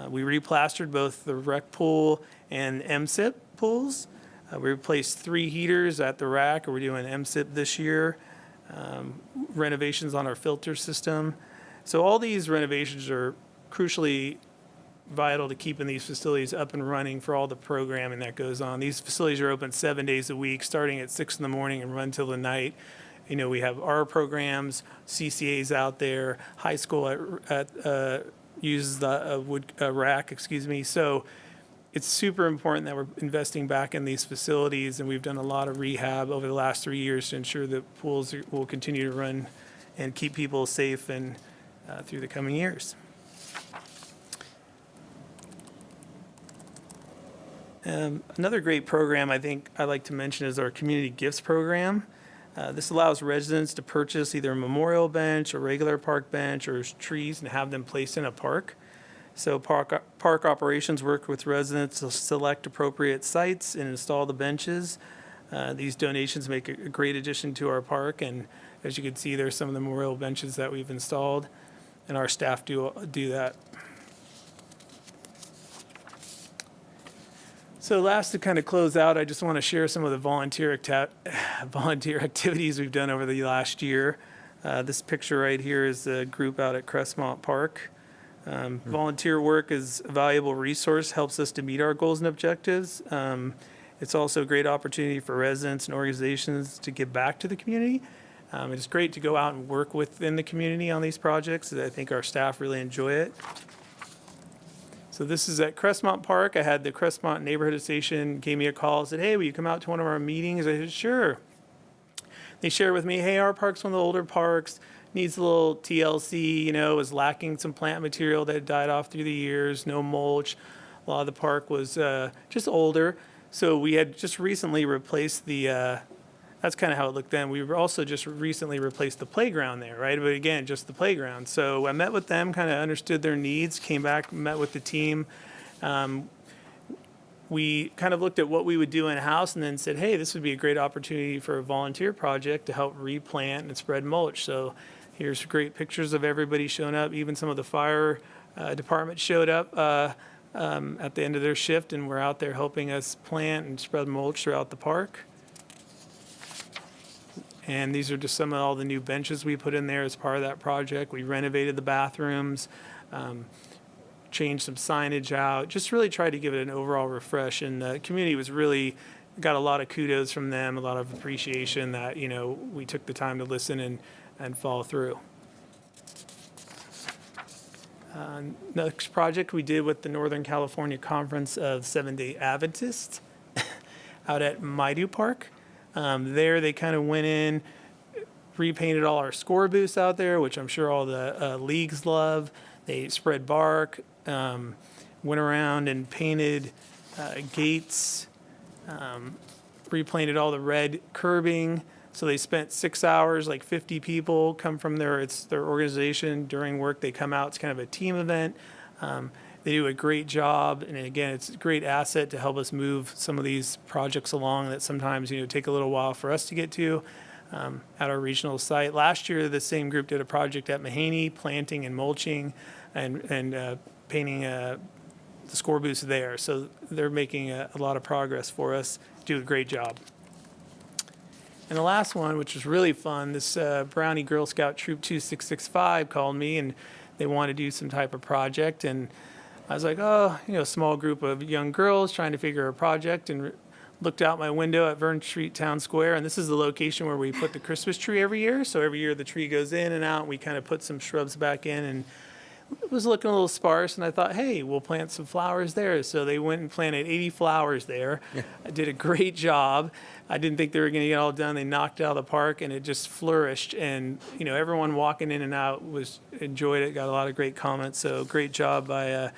We replastered both the rec pool and MSIP pools. We replaced 3 heaters at the rack. We're doing MSIP this year. Renovations on our filter system. So all these renovations are crucially vital to keeping these facilities up and running for all the programming that goes on. These facilities are open 7 days a week, starting at 6 in the morning and run till the night. We have our programs, CCA's out there, high school uses the rack, So it's super important that we're investing back in these facilities, and we've done a lot of rehab over the last 3 years to ensure that pools will continue to run and keep people safe and through the coming years. Another great program I think I'd like to mention is our Community Gifts Program. This allows residents to purchase either a memorial bench, a regular park bench, or trees and have them placed in a park. So park operations work with residents to select appropriate sites and install the benches. These donations make a great addition to our park, and as you can see, there's some of the memorial benches that we've installed, and our staff do that. So last, to kind of close out, I just want to share some of the volunteer activities we've done over the last year. This picture right here is a group out at Crestmont Park. Volunteer work is a valuable resource, helps us to meet our goals and objectives. It's also a great opportunity for residents and organizations to give back to the community. It's great to go out and work within the community on these projects. I think our staff really enjoy it. So this is at Crestmont Park. I had the Crestmont Neighborhood Association gave me a call, said, hey, will you come out to one of our meetings? I said, sure. They shared with me, hey, our park's one of the older parks, needs a little TLC, was lacking some plant material that had died off through the years, no mulch. A lot of the park was just older. So we had just recently replaced that's kind of how it looked then. We were also just recently replaced the playground there, right? But again, just the playground. So I met with them, kind of understood their needs, came back, met with the team. We kind of looked at what we would do in-house and then said, hey, this would be a great opportunity for a volunteer project to help replant and spread mulch. So here's great pictures of everybody showing up. Even some of the fire department showed up at the end of their shift and were out there helping us plant and spread mulch throughout the park. And these are just some of all the new benches we put in there as part of that project. We renovated the bathrooms, changed some signage out, just really tried to give it an overall refresh. And the community was really, got a lot of kudos from them, a lot of appreciation that, we took the time to listen and follow through. Next project we did with the Northern California Conference of Seventh-day Adventists out at Maidu Park. There they kind of went in, repainted all our score booths out there, which I'm sure all the leagues love. They spread bark, went around and painted gates, repainted all the red curbing. So they spent 6 hours, like 50 people come from it's their organization during work. They come out. It's kind of a team event. They do a great job. And again, it's a great asset to help us move some of these projects along that sometimes, take a little while for us to get to at our regional site. Last year, the same group did a project at Mahaney, planting and mulching and painting the score booths there. So they're making a lot of progress for us, do a great job. And the last one, which was really fun, this Brownie Girl Scout Troop 2665 called me, and they want to do some type of project. And I was like, small group of young girls trying to figure a project, and looked out my window at Vern Street Town Square. And this is the location where we put the Christmas tree every year. So every year the tree goes in and out. We kind of put some shrubs back in, and it was looking a little sparse, and I thought, hey, we'll plant some flowers there. So they went and planted 80 flowers there. I did a great job. I didn't think they were going to get all done. They knocked it out of the park, and it just flourished. And, everyone walking in and out enjoyed it, got a lot of great comments. So great job by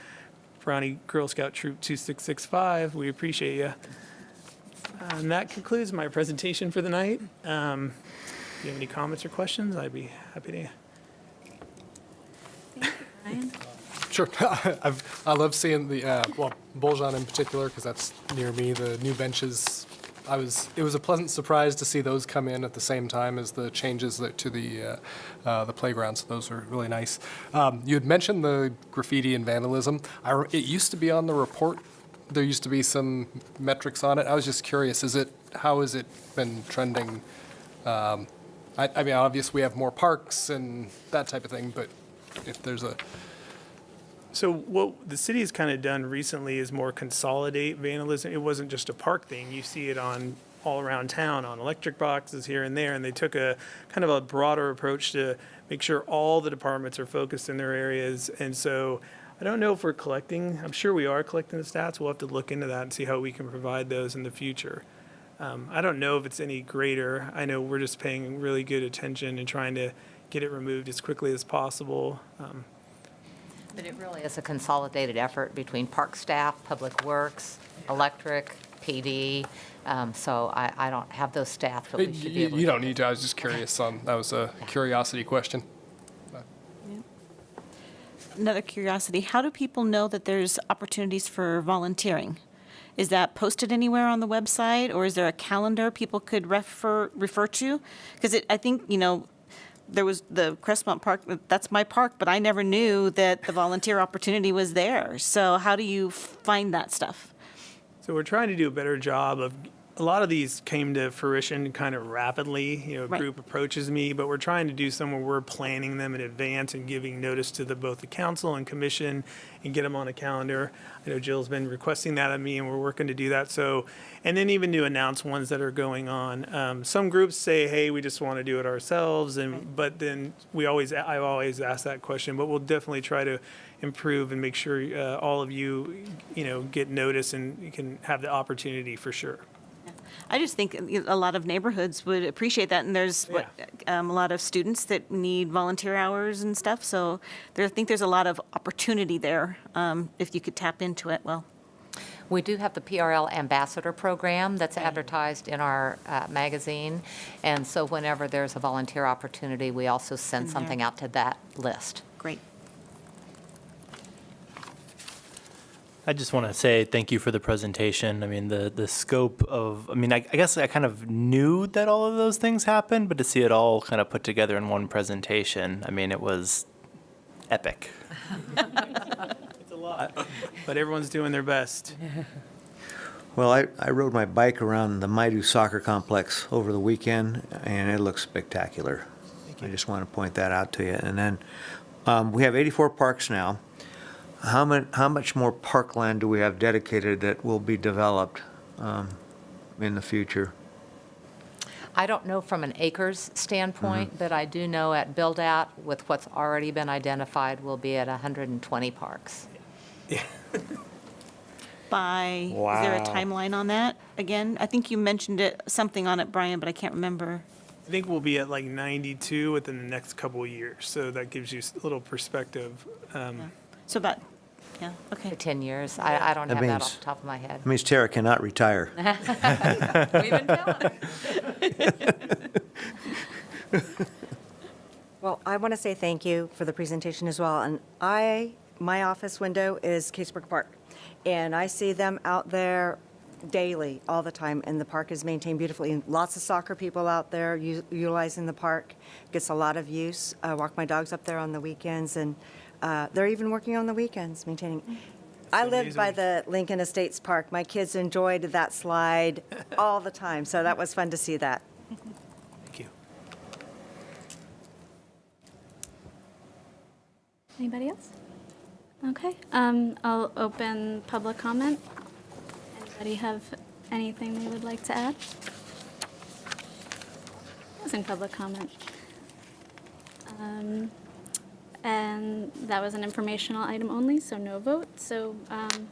Brownie Girl Scout Troop 2665. We appreciate you. And that concludes my presentation for the night. If you have any comments or questions, I'd be happy to. Ryan? Sure. I love seeing the, Boljan in particular, because that's near me, the new benches. It was a pleasant surprise to see those come in at the same time as the changes to the playground, so those were really nice. You had mentioned the graffiti and vandalism. It used to be on the report. There used to be some metrics on it. I was just curious, how has it been trending? I mean, obviously we have more parks and that type of thing, but if there's a... So what the city has kind of done recently is more consolidate vandalism. It wasn't just a park thing. You see it all around town on electric boxes here and there. And they took a kind of a broader approach to make sure all the departments are focused in their areas. And so I don't know if we're collecting. I'm sure we are collecting the stats. We'll have to look into that and see how we can provide those in the future. I don't know if it's any greater. I know we're just paying really good attention and trying to get it removed as quickly as possible. But it really is a consolidated effort between park staff, public works, electric, PD. So I don't have those stats, but we should be able to. You don't need to. I was just curious. That was a curiosity question. Another curiosity, how do people know that there's opportunities for volunteering? Is that posted anywhere on the website, or is there a calendar people could refer to? Because I think, there was the Crestmont Park, that's my park, but I never knew that the volunteer opportunity was there. So how do you find that stuff? So we're trying to do a better job of, a lot of these came to fruition kind of rapidly. A Right. group approaches me, but we're trying to do some where we're planning them in advance and giving notice to both the council and commission and get them on a calendar. I know Jill's been requesting that of me, and we're working to do that. So, and then even to announce ones that are going on. Some groups say, hey, we just want to do it ourselves, but then I always ask that question, but we'll definitely try to improve and make sure all of you, get notice and you can have the opportunity for sure. I just think a lot of neighborhoods would appreciate that, and there's a lot of students that need volunteer hours and stuff, so I think there's a lot of opportunity there if you could tap into it well. We do have the PRL Ambassador Program that's advertised in our magazine, and so whenever there's a volunteer opportunity, we also send something out to that list. Great. I just want to say thank you for the presentation. I mean, the scope of, I guess I kind of knew that all of those things happened, but to see it all kind of put together in one presentation, it was epic. It's a lot, but everyone's doing their best. Well, I rode my bike around the Maidu Soccer Complex over the weekend, and it looks spectacular. I just want to point that out to you. And then we have 84 parks now. How much more parkland do we have dedicated that will be developed in the future? I don't know from an acres standpoint, but I do know at build-out, with what's already been identified, we'll be at 120 parks. Is there a Wow. timeline on that? Again, I think you mentioned something on it, Brian, but I can't remember. I think we'll be at like 92 within the next couple of years, so that gives you a little perspective. So about, okay. For 10 years. I don't That have that means- off the top of my head. That means Tara cannot retire. We've been telling her. Well, I want to say thank you for the presentation as well. And my office window is Caseburg Park, and I see them out there daily, all the time, and the park is maintained beautifully. And lots of soccer people out there utilizing the park. Gets a lot of use. I walk my dogs up there on the weekends, and they're even working on the weekends, maintaining. I lived by the Lincoln Estates Park. My kids enjoyed that slide all the time, so that was fun to see that. Thank you. Anybody else? Okay, I'll open public comment. Anybody have anything they would like to add? Closing public comment. And that was an informational item only, so no vote. So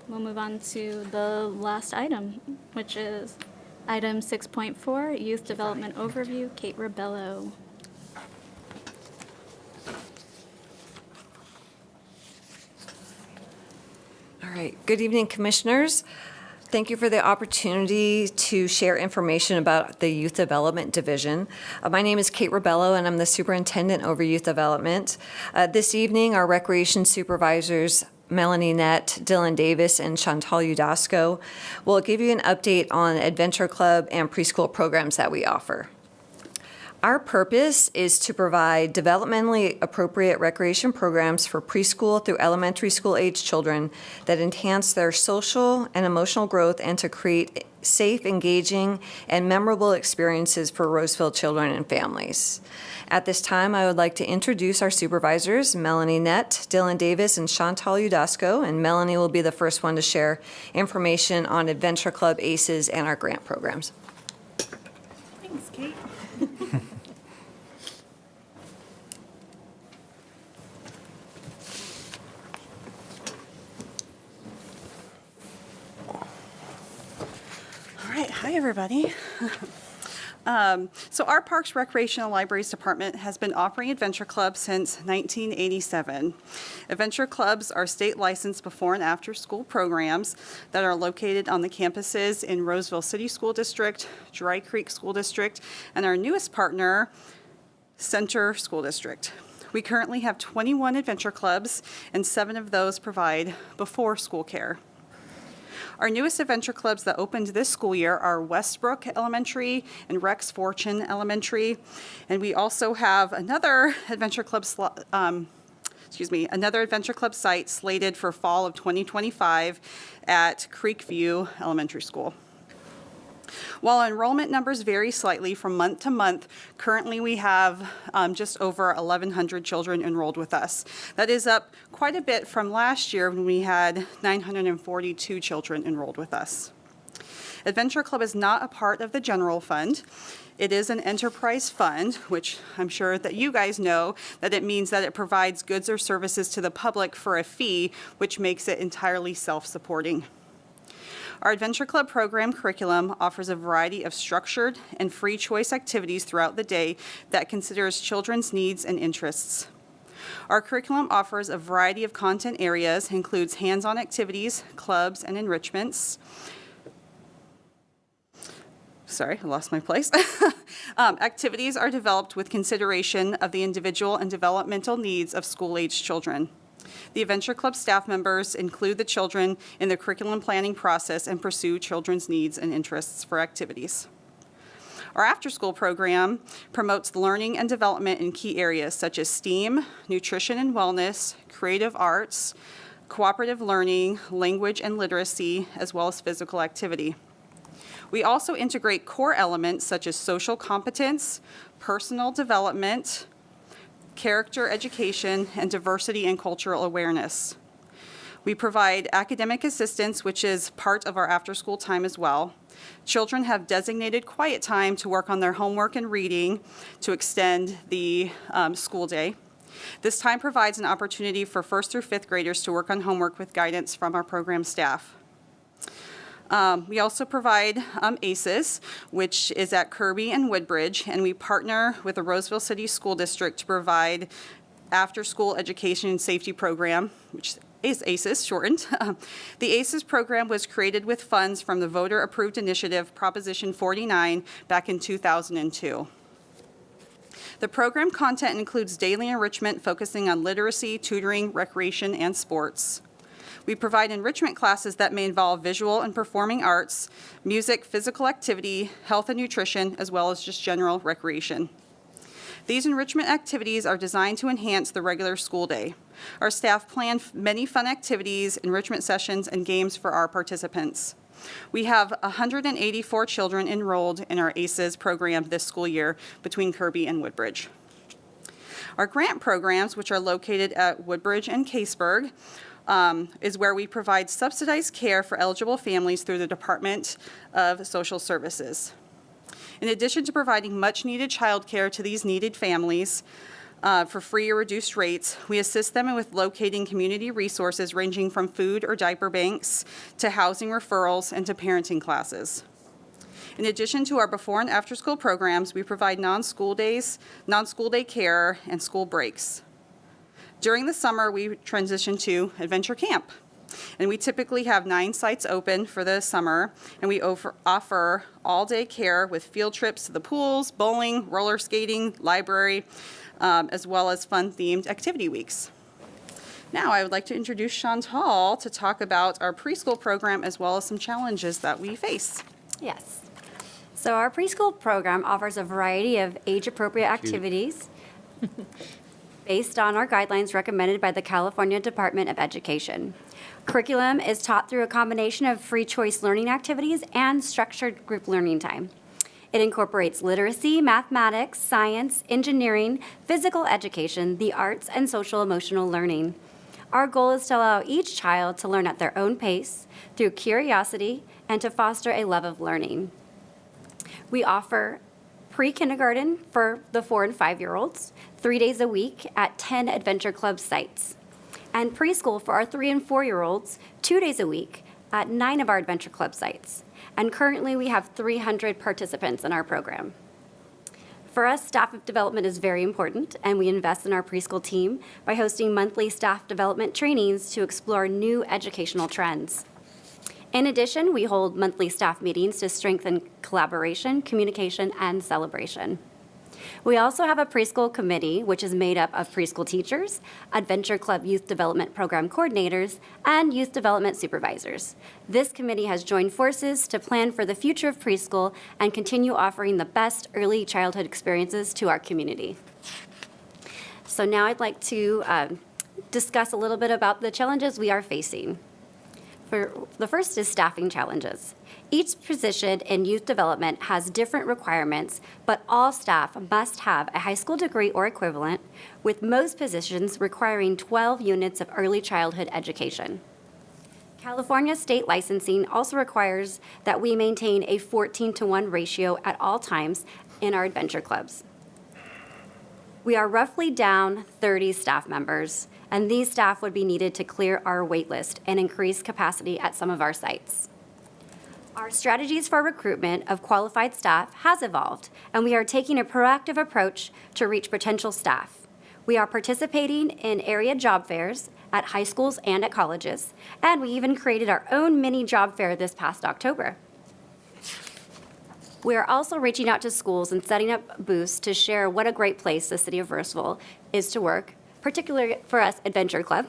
we'll move on to the last item, which is item 6.4, Youth Development Overview, Kate Rebello. All right. Good evening, Commissioners. Thank you for the opportunity to share information about the Youth Development Division. My name is Kate Rebello, and I'm the Superintendent over Youth Development. This evening, our Recreation Supervisors, Melanie Nett, Dylan Davis, and Chantal Udasco, will give you an update on Adventure Club and preschool programs that we offer. Our purpose is to provide developmentally appropriate recreation programs for preschool through elementary school age children that enhance their social and emotional growth and to create safe, engaging, and memorable experiences for Roseville children and families. At this time, I would like to introduce our supervisors, Melanie Nett, Dylan Davis, and Chantal Udasco, and Melanie will be the first one to share information on Adventure Club ACES and our grant programs. Thanks, Kate. All right, hi, everybody. So our Parks, Recreation, and Libraries Department has been operating Adventure Club since 1987. Adventure Clubs are state licensed before and after school programs that are located on the campuses in Roseville City School District, Dry Creek School District, and our newest partner, Center School District. We currently have 21 Adventure Clubs, and 7 of those provide before school care. Our newest Adventure Clubs that opened this school year are Westbrook Elementary and Rex Fortune Elementary. And we also have another Adventure Club another Adventure Club site slated for fall of 2025 at Creekview Elementary School. While enrollment numbers vary slightly from month to month, currently we have just over 1,100 children enrolled with us. That is up quite a bit from last year when we had 942 children enrolled with us. Adventure Club is not a part of the general fund. It is an enterprise fund, which I'm sure that you guys know that it means that it provides goods or services to the public for a fee, which makes it entirely self-supporting. Our Adventure Club program curriculum offers a variety of structured and free choice activities throughout the day that considers children's needs and interests. Our curriculum offers a variety of content areas, includes hands-on activities, clubs, and enrichments. Sorry, I lost my place. Activities are developed with consideration of the individual and developmental needs of school-aged children. The Adventure Club staff members include the children in the curriculum planning process and pursue children's needs and interests for activities. Our after-school program promotes learning and development in key areas such as STEAM, nutrition and wellness, creative arts, cooperative learning, language and literacy, as well as physical activity. We also integrate core elements such as social competence, personal development, character education, and diversity and cultural awareness. We provide academic assistance, which is part of our after-school time as well. Children have designated quiet time to work on their homework and reading to extend the school day. This time provides an opportunity for 1st through 5th graders to work on homework with guidance from our program staff. We also provide ACES, which is at Kirby and Woodbridge, and we partner with the Roseville City School District to provide after-school education and safety program, which is ACES shortened. The ACES program was created with funds from the voter-approved initiative Proposition 49 back in 2002. The program content includes daily enrichment focusing on literacy, tutoring, recreation, and sports. We provide enrichment classes that may involve visual and performing arts, music, physical activity, health and nutrition, as well as just general recreation. These enrichment activities are designed to enhance the regular school day. Our staff plan many fun activities, enrichment sessions, and games for our participants. We have 184 children enrolled in our ACES program this school year between Kirby and Woodbridge. Our grant programs, which are located at Woodbridge and Caseburg, is where we provide subsidized care for eligible families through the Department of Social Services. In addition to providing much-needed childcare to these needed families for free or reduced rates, we assist them with locating community resources ranging from food or diaper banks to housing referrals and to parenting classes. In addition to our before and after school programs, we provide non-school day care and school breaks. During the summer, we transition to Adventure Camp, and we typically have 9 sites open for the summer, and we offer all-day care with field trips to the pools, bowling, roller skating, library, as well as fun-themed activity weeks. Now, I would like to introduce Chantal to talk about our preschool program as well as some challenges that we face. Yes. So our preschool program offers a variety of age-appropriate activities based on our guidelines recommended by the California Department of Education. Curriculum is taught through a combination of free choice learning activities and structured group learning time. It incorporates literacy, mathematics, science, engineering, physical education, the arts, and social emotional learning. Our goal is to allow each child to learn at their own pace through curiosity and to foster a love of learning. We offer pre-kindergarten for the 4 and 5-year-olds, 3 days a week at 10 Adventure Club sites, and preschool for our 3 and 4-year-olds, 2 days a week at 9 of our Adventure Club sites. And currently we have 300 participants in our program. For us, staff development is very important, and we invest in our preschool team by hosting monthly staff development trainings to explore new educational trends. In addition, we hold monthly staff meetings to strengthen collaboration, communication, and celebration. We also have a preschool committee, which is made up of preschool teachers, Adventure Club Youth Development Program coordinators, and youth development supervisors. This committee has joined forces to plan for the future of preschool and continue offering the best early childhood experiences to our community. So now I'd like to discuss a little bit about the challenges we are facing. The first is staffing challenges. Each position in youth development has different requirements, but all staff must have a high school degree or equivalent, with most positions requiring 12 units of early childhood education. California state licensing also requires that we maintain a 14-to-1 ratio at all times in our adventure clubs. We are roughly down 30 staff members, and these staff would be needed to clear our wait list and increase capacity at some of our sites. Our strategies for recruitment of qualified staff has evolved, and we are taking a proactive approach to reach potential staff. We are participating in area job fairs at high schools and at colleges, and we even created our own mini job fair this past October. We are also reaching out to schools and setting up booths to share what a great place the city of Roseville is to work, particularly for us, Adventure Club.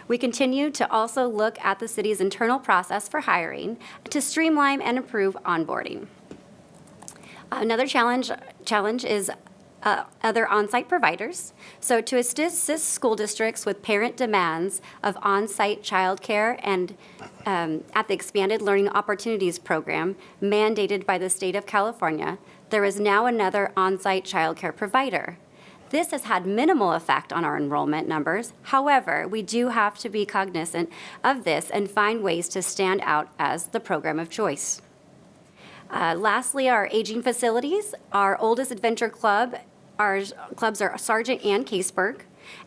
We continue to also look at the city's internal process for hiring to streamline and improve onboarding. Another challenge is other on-site providers. So to assist school districts with parent demands of on-site childcare and at the Expanded Learning Opportunities Program mandated by the state of California, there is now another on-site childcare provider. This has had minimal effect on our enrollment numbers. However, we do have to be cognizant of this and find ways to stand out as the program of choice. Lastly, our aging facilities. Our oldest adventure club, our clubs are Sargent and Caseburg,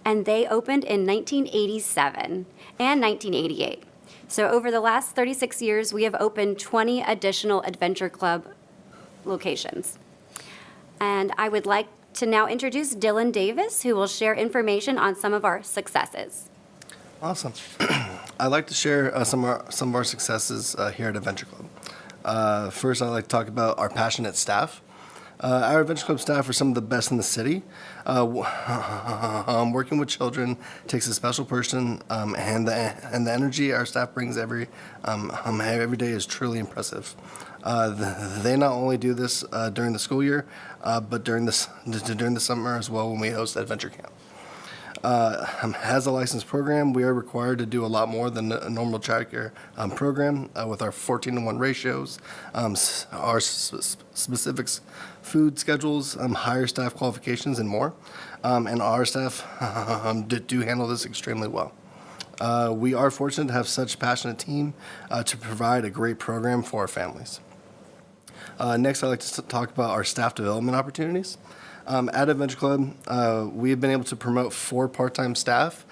and they opened in 1987 and 1988. So over the last 36 years, we have opened 20 additional adventure club locations. And I would like to now introduce Dylan Davis, who will share information on some of our successes. Awesome. I'd like to share some of our successes here at Adventure Club. First, I'd like to talk about our passionate staff. Our Adventure Club staff are some of the best in the city. Working with children takes a special person, and the energy our staff brings every day is truly impressive. They not only do this during the school year, but during the summer as well when we host Adventure Camp. As a licensed program, we are required to do a lot more than a normal childcare program with our 14-to-1 ratios, our specific food schedules, higher staff qualifications, and more. And our staff do handle this extremely well. We are fortunate to have such a passionate team to provide a great program for our families. Next, I'd like to talk about our staff development opportunities. At Adventure Club, we have been able to promote 4 part-time staff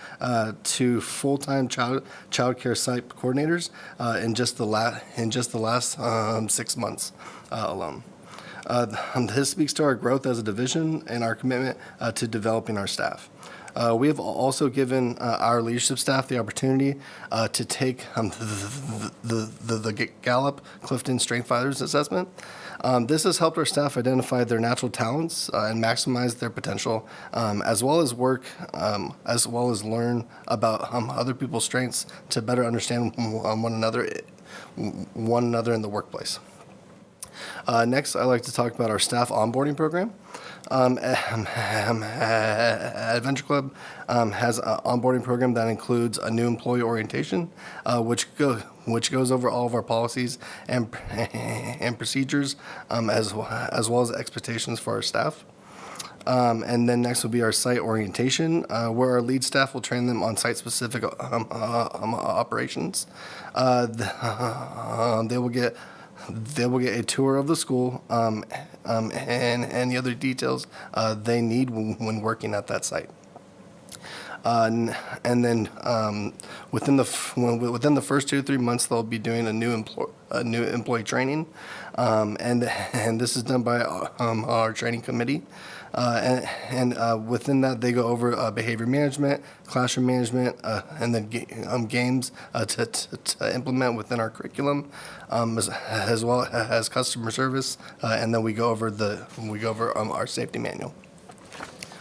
to full-time child care site coordinators in just the last 6 months alone. This speaks to our growth as a division and our commitment to developing our staff. We have also given our leadership staff the opportunity to take the Gallup Clifton Strength Finders assessment. This has helped our staff identify their natural talents and maximize their potential, as well as learn about other people's strengths to better understand one another in the workplace. Next, I'd like to talk about our staff onboarding program. Adventure Club has an onboarding program that includes a new employee orientation, which goes over all of our policies and procedures, as well as expectations for our staff. And then next will be our site orientation, where our lead staff will train them on site-specific operations. They will get a tour of the school and any other details they need when working at that site. And then within the first 2 to 3 months, they'll be doing a new employee training, and this is done by our training committee. And within that, they go over behavior management, classroom management, and then games to implement within our curriculum, as well as customer service, and then we go over our safety manual.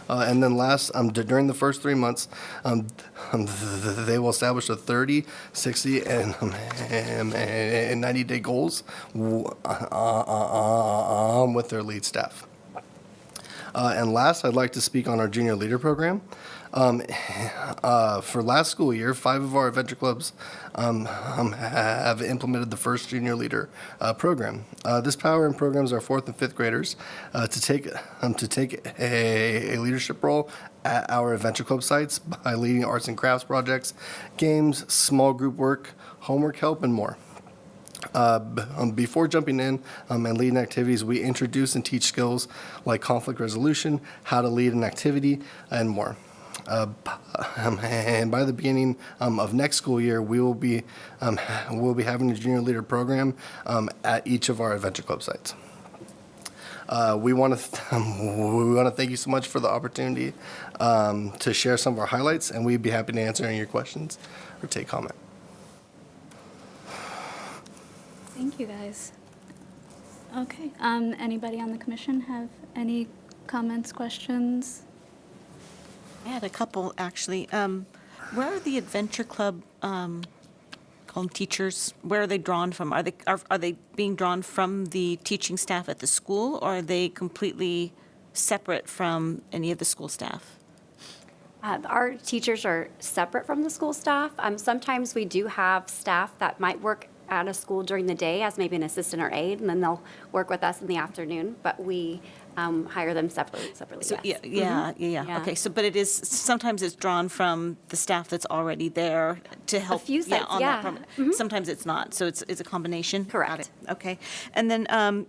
And then last, during the first 3 months, they will establish a 30, 60, and 90-day goals with their lead staff. And last, I'd like to speak on our junior leader program. For last school year, 5 of our adventure clubs have implemented the first junior leader program. This power in programs our 4th and 5th graders to take a leadership role at our adventure club sites by leading arts and crafts projects, games, small group work, homework help, and more. Before jumping in and leading activities, we introduce and teach skills like conflict resolution, how to lead an activity, and more. And by the beginning of next school year, we'll be having a junior leader program at each of our adventure club sites. We want to thank you so much for the opportunity to share some of our highlights, and we'd be happy to answer any of your questions or take comment. Thank you, guys. Okay, anybody on the commission have any comments, questions? I had a couple, actually. Where are the Adventure Club teachers? Where are they drawn from? Are they being drawn from the teaching staff at the school, or are they completely separate from any of the school staff? Our teachers are separate from the school staff. Sometimes we do have staff that might work at a school during the day as maybe an assistant or aide, and then they'll work with us in the afternoon, but we hire them separately. So, yes. Yeah. Okay, so, but it is, sometimes it's drawn from the staff that's already there to help. few sites, on yeah. that Sometimes it's not, so it's a combination? Correct. Got it. Okay. And then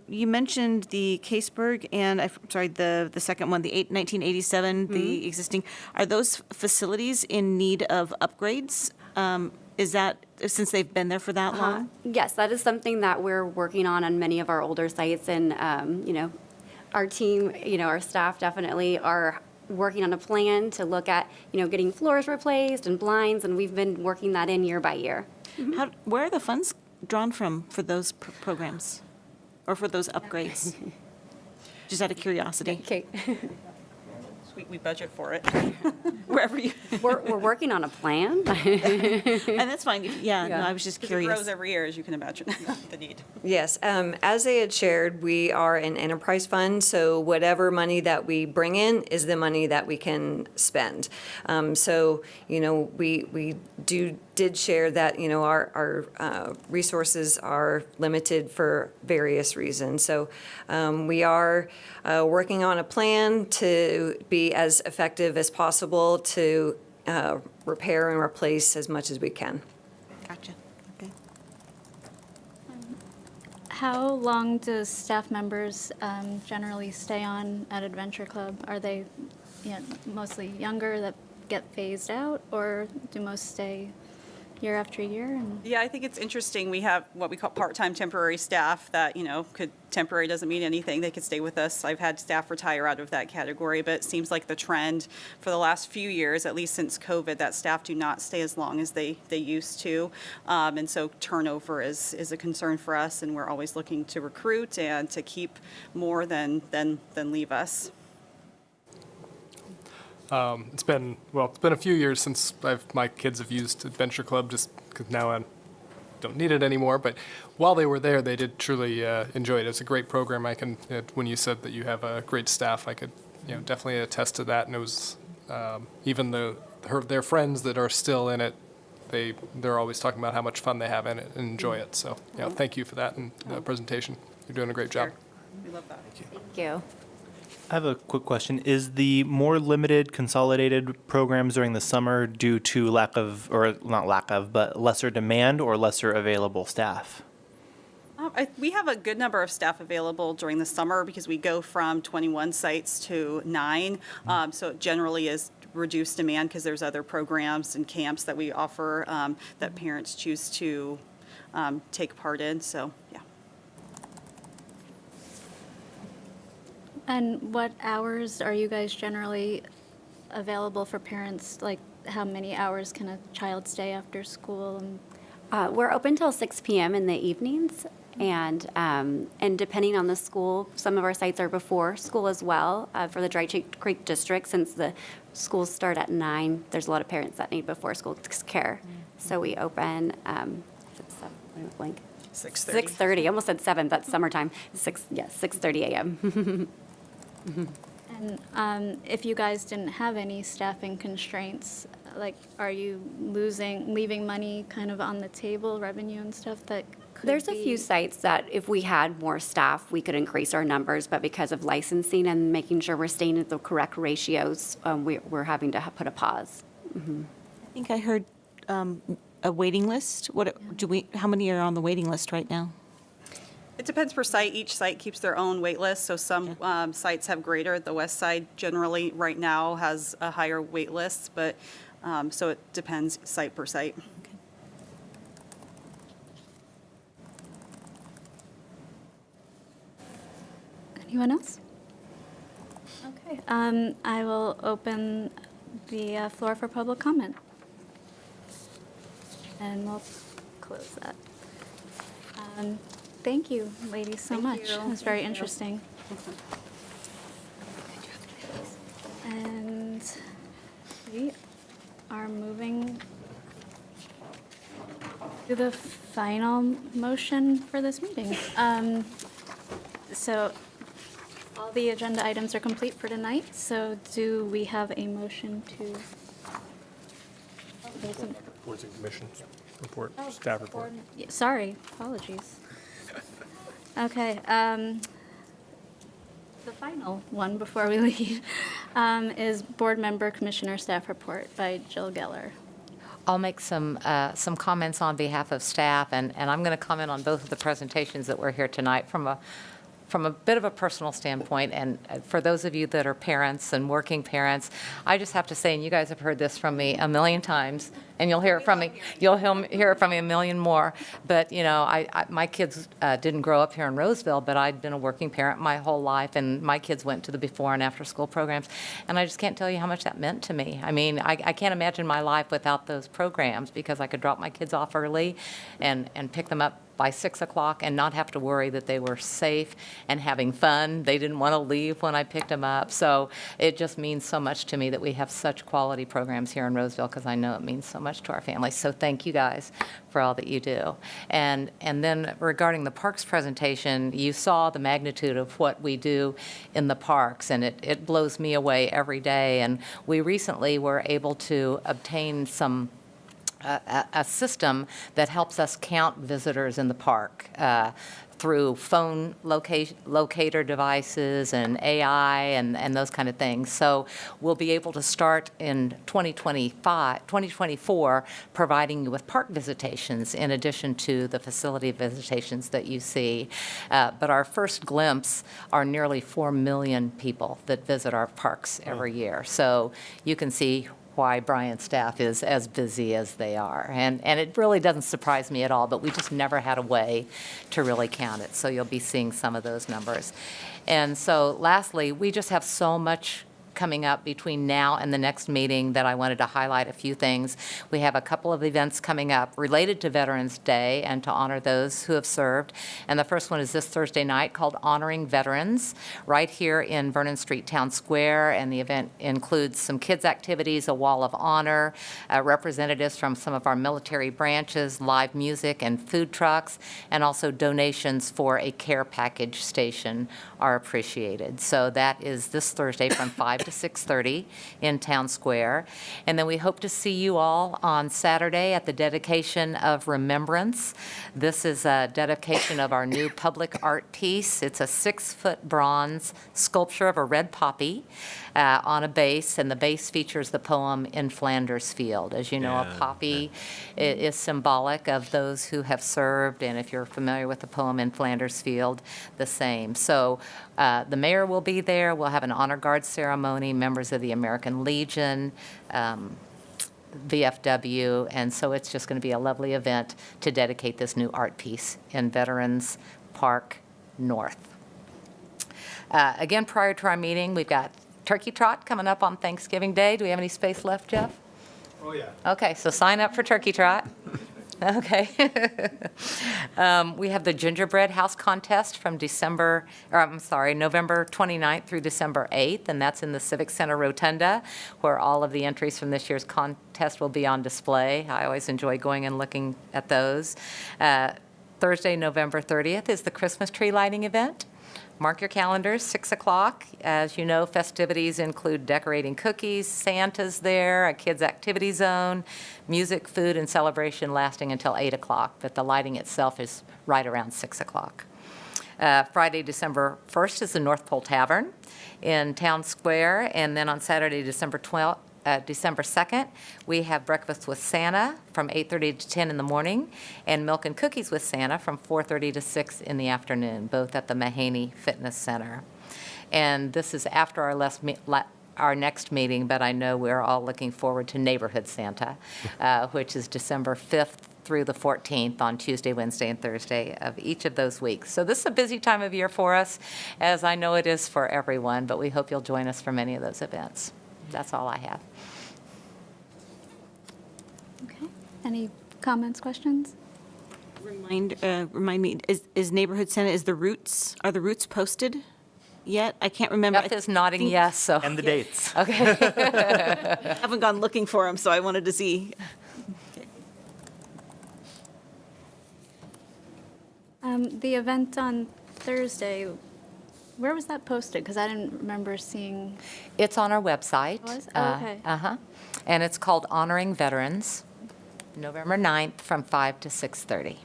you mentioned the Caseburg and, the second one, the 1987, the existing, are those facilities in need of upgrades? Is that, since they've been there for that long? Yes, that is something that we're working on many of our older sites, and, our team, our staff definitely are working on a plan to look at, getting floors replaced and blinds, and we've been working that in year by year. Where are the funds drawn from for those programs or for those upgrades? Just out of curiosity. Kate. We budget for it, wherever you, We're working on a plan. And that's fine. Yeah, no, Yeah. I was just because it curious. grows every year, as you can imagine, the need. Yes, as they had shared, we are an enterprise fund, so whatever money that we bring in is the money that we can spend. So, we did share that, our resources are limited for various reasons. So we are working on a plan to be as effective as possible to repair and replace as much as we can. Gotcha. Okay. How long do staff members generally stay on at Adventure Club? Are they mostly younger that get phased out, or do most stay year after year? And Yeah, I think it's interesting. We have what we call part-time temporary staff that, temporary doesn't mean anything. They could stay with us. I've had staff retire out of that category, but it seems like the trend for the last few years, at least since COVID, that staff do not stay as long as they used to. And so turnover is a concern for us, and we're always looking to recruit and to keep more than leave us. It's been a few years since my kids have used Adventure Club, just because now I don't need it anymore. But while they were there, they did truly enjoy it. It's a great program. When you said that you have a great staff, I could definitely attest to that. And it was even their friends that are still in it, they're always talking about how much fun they have in it and enjoy it. So thank you for that and the presentation. You're doing a great job. We love that. Thank you. I have a quick question. Is the more limited consolidated programs during the summer due to lesser demand or lesser available staff? We have a good number of staff available during the summer because we go from 21 sites to 9. So it generally is reduced demand because there's other programs and camps that we offer that parents choose to take part in. So, yeah. And what hours are you guys generally available for parents? Like, how many hours can a child stay after school? We're open till 6 p.m. in the evenings, and depending on the school, some of our sites are before school as well. For the Dry Creek District, since the schools start at 9, there's a lot of parents that need before school care. So we open, is it 7? Let me blink. 6:30. 6:30. Almost said 7. That's summertime. 6:30 a.m. And if you guys didn't have any staffing constraints, like, are you leaving money kind of on the table, revenue and stuff that could There's a few sites that if we had more staff, we could increase our numbers, but because of licensing and making sure we're staying at the correct ratios, we're having to put a pause. I think I heard a waiting list. How many are on the waiting list right now? It depends per site. Each site keeps their own wait list, so some sites have greater. The west side generally right now has a higher wait list, but so it depends site per site. Anyone else? Okay, I will open the floor for public comment. And we'll close that. Thank you, ladies, so much. It was very interesting. And we are moving to the final motion for this meeting. So all the agenda items are complete for tonight, so do we have a motion to? Boards and commissions report, staff report. Yeah, sorry, apologies. Okay, the final one before we leave is Board Member Commissioner Staff Report by Jill Geller. I'll make some comments on behalf of staff, and I'm going to comment on both of the presentations that were here tonight from a bit of a personal standpoint. And for those of you that are parents and working parents, I just have to say, and you guys have heard this from me a million times, and you'll hear it from me. You'll hear it from me a million more. But my kids didn't grow up here in Roseville, but I'd been a working parent my whole life, and my kids went to the before and after school programs, and I just can't tell you how much that meant to me. I mean, I can't imagine my life without those programs, because I could drop my kids off early and pick them up by 6 o'clock and not have to worry that they were safe and having fun. They didn't want to leave when I picked them up. So it just means so much to me that we have such quality programs here in Roseville, because I know it means so much to our families. So thank you guys for all that you do. And then regarding the parks presentation, you saw the magnitude of what we do in the parks, and it blows me away every day. And we recently were able to obtain a system that helps us count visitors in the park through phone locator devices and AI and those kind of things. So we'll be able to start in 2024 providing you with park visitations in addition to the facility visitations that you see. But our first glimpse are nearly 4 million people that visit our parks every year. So you can see why Brian's staff is as busy as they are. And it really doesn't surprise me at all, but we just never had a way to really count it. So you'll be seeing some of those numbers. And so lastly, we just have so much coming up between now and the next meeting that I wanted to highlight a few things. We have a couple of events coming up related to Veterans Day and to honor those who have served. And the first one is this Thursday night called Honoring Veterans, right here in Vernon Street Town Square. And the event includes some kids' activities, a wall of honor, representatives from some of our military branches, live music and food trucks, and also donations for a care package station are appreciated. So that is this Thursday from 5 to 6:30 in Town Square. And then we hope to see you all on Saturday at the dedication of Remembrance. This is a dedication of our new public art piece. It's a 6-foot bronze sculpture of a red poppy on a base, and the base features the poem In Flanders Field. As you know, a poppy is symbolic of those who have served, and if you're familiar with the poem In Flanders Field, the same. So the mayor will be there. We'll have an honor guard ceremony, members of the American Legion, VFW, and so it's just going to be a lovely event to dedicate this new art piece in Veterans Park North. Again, prior to our meeting, we've got Turkey Trot coming up on Thanksgiving Day. Do we have any space left, Jeff? Oh, yeah. Okay, so sign up for Turkey Trot. Okay. We have the Gingerbread House Contest from November 29th through December 8th, and that's in the Civic Center Rotunda, where all of the entries from this year's contest will be on display. I always enjoy going and looking at those. Thursday, November 30th is the Christmas tree lighting event. Mark your calendars, 6 o'clock. As you know, festivities include decorating cookies, Santa's there, a kids' activity zone, music, food, and celebration lasting until 8 o'clock, but the lighting itself is right around 6 o'clock. Friday, December 1st is the North Pole Tavern in Town Square, and then on Saturday, December 2nd, we have Breakfast with Santa from 8:30 to 10 in the morning, and Milk and Cookies with Santa from 4:30 to 6 in the afternoon, both at the Mahaney Fitness Center. And this is after our next meeting, but I know we're all looking forward to Neighborhood Santa, which is December 5th through the 14th on Tuesday, Wednesday, and Thursday of each of those weeks. So this is a busy time of year for us, as I know it is for everyone, but we hope you'll join us for many of those events. That's all I have. Okay. Any comments, questions? Remind me, is Neighborhood Center, are the routes posted yet? I can't remember. Jeff is nodding yes, so. And the dates. Okay. I haven't gone looking for them, so I wanted to see. The event on Thursday, where was that posted? Because I didn't remember seeing. It's on our website. It was? Oh, okay. And it's called Honoring Veterans, November 9th from 5 to 6:30.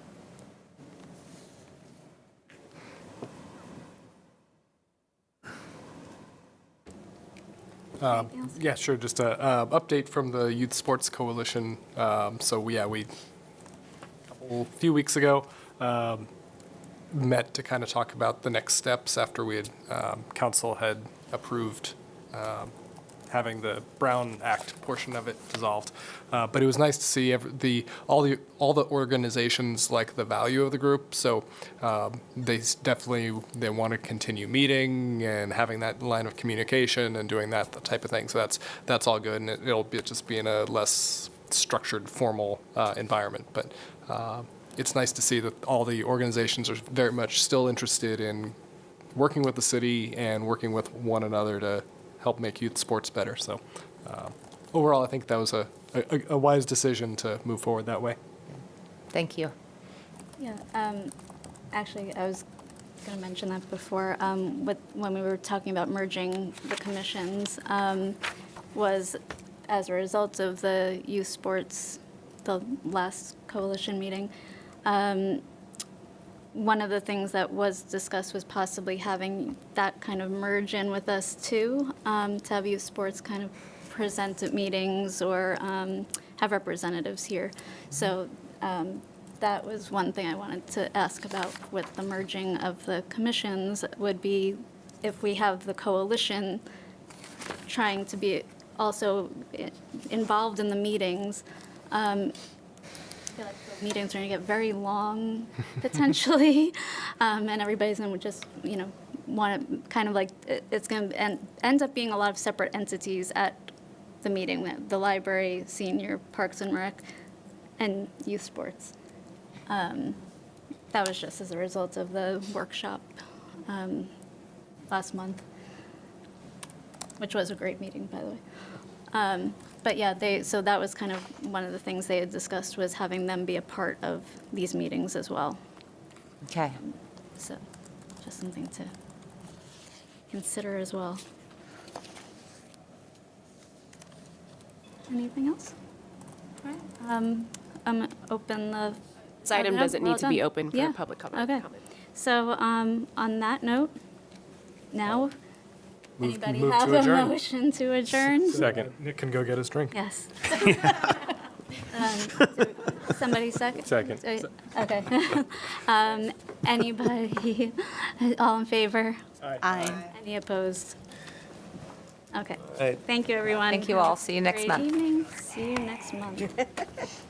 Yeah, sure. Just a update from the Youth Sports Coalition. A few weeks ago, met to kind of talk about the next steps after we had council had approved having the Brown Act portion of it dissolved. But it was nice to see all the organizations like the value of the group. So they want to continue meeting and having that line of communication and doing that type of thing. So that's all good, and it'll just be in a less structured, formal environment. But it's nice to see that all the organizations are very much still interested in working with the city and working with one another to help make youth sports better. So overall, I think that was a wise decision to move forward that way. Thank you. Yeah, actually, I was going to mention that before, when we were talking about merging the commissions, was as a result of the youth sports, the last coalition meeting, one of the things that was discussed was possibly having that kind of merge in with us too, to have youth sports kind of present at meetings or have representatives here. So that was one thing I wanted to ask about with the merging of the commissions, would be if we have the coalition trying to be also involved in the meetings. I feel like the meetings are going to get very long, potentially, and everybody's going to just, want to kind of like, it's going to end up being a lot of separate entities at the meeting, the library, senior, Parks and Rec, and youth sports. That was just as a result of the workshop last month, which was a great meeting, by the way. But yeah, so that was kind of one of the things they had discussed, was having them be a part of these meetings as well. Okay. So just something to consider as well. Anything else? All right. I'm gonna open the. This item doesn't need to be open for Yeah. public comment. Okay. So on that note, now, anybody move have to a adjourn. motion to adjourn? Second. Nick can go get his drink. Yes. Somebody second? Second. Okay. Anybody, all in favor? Aye. Any opposed? Okay. Right. Thank you, everyone. Thank you all. See you next month. Great evening. See you next month.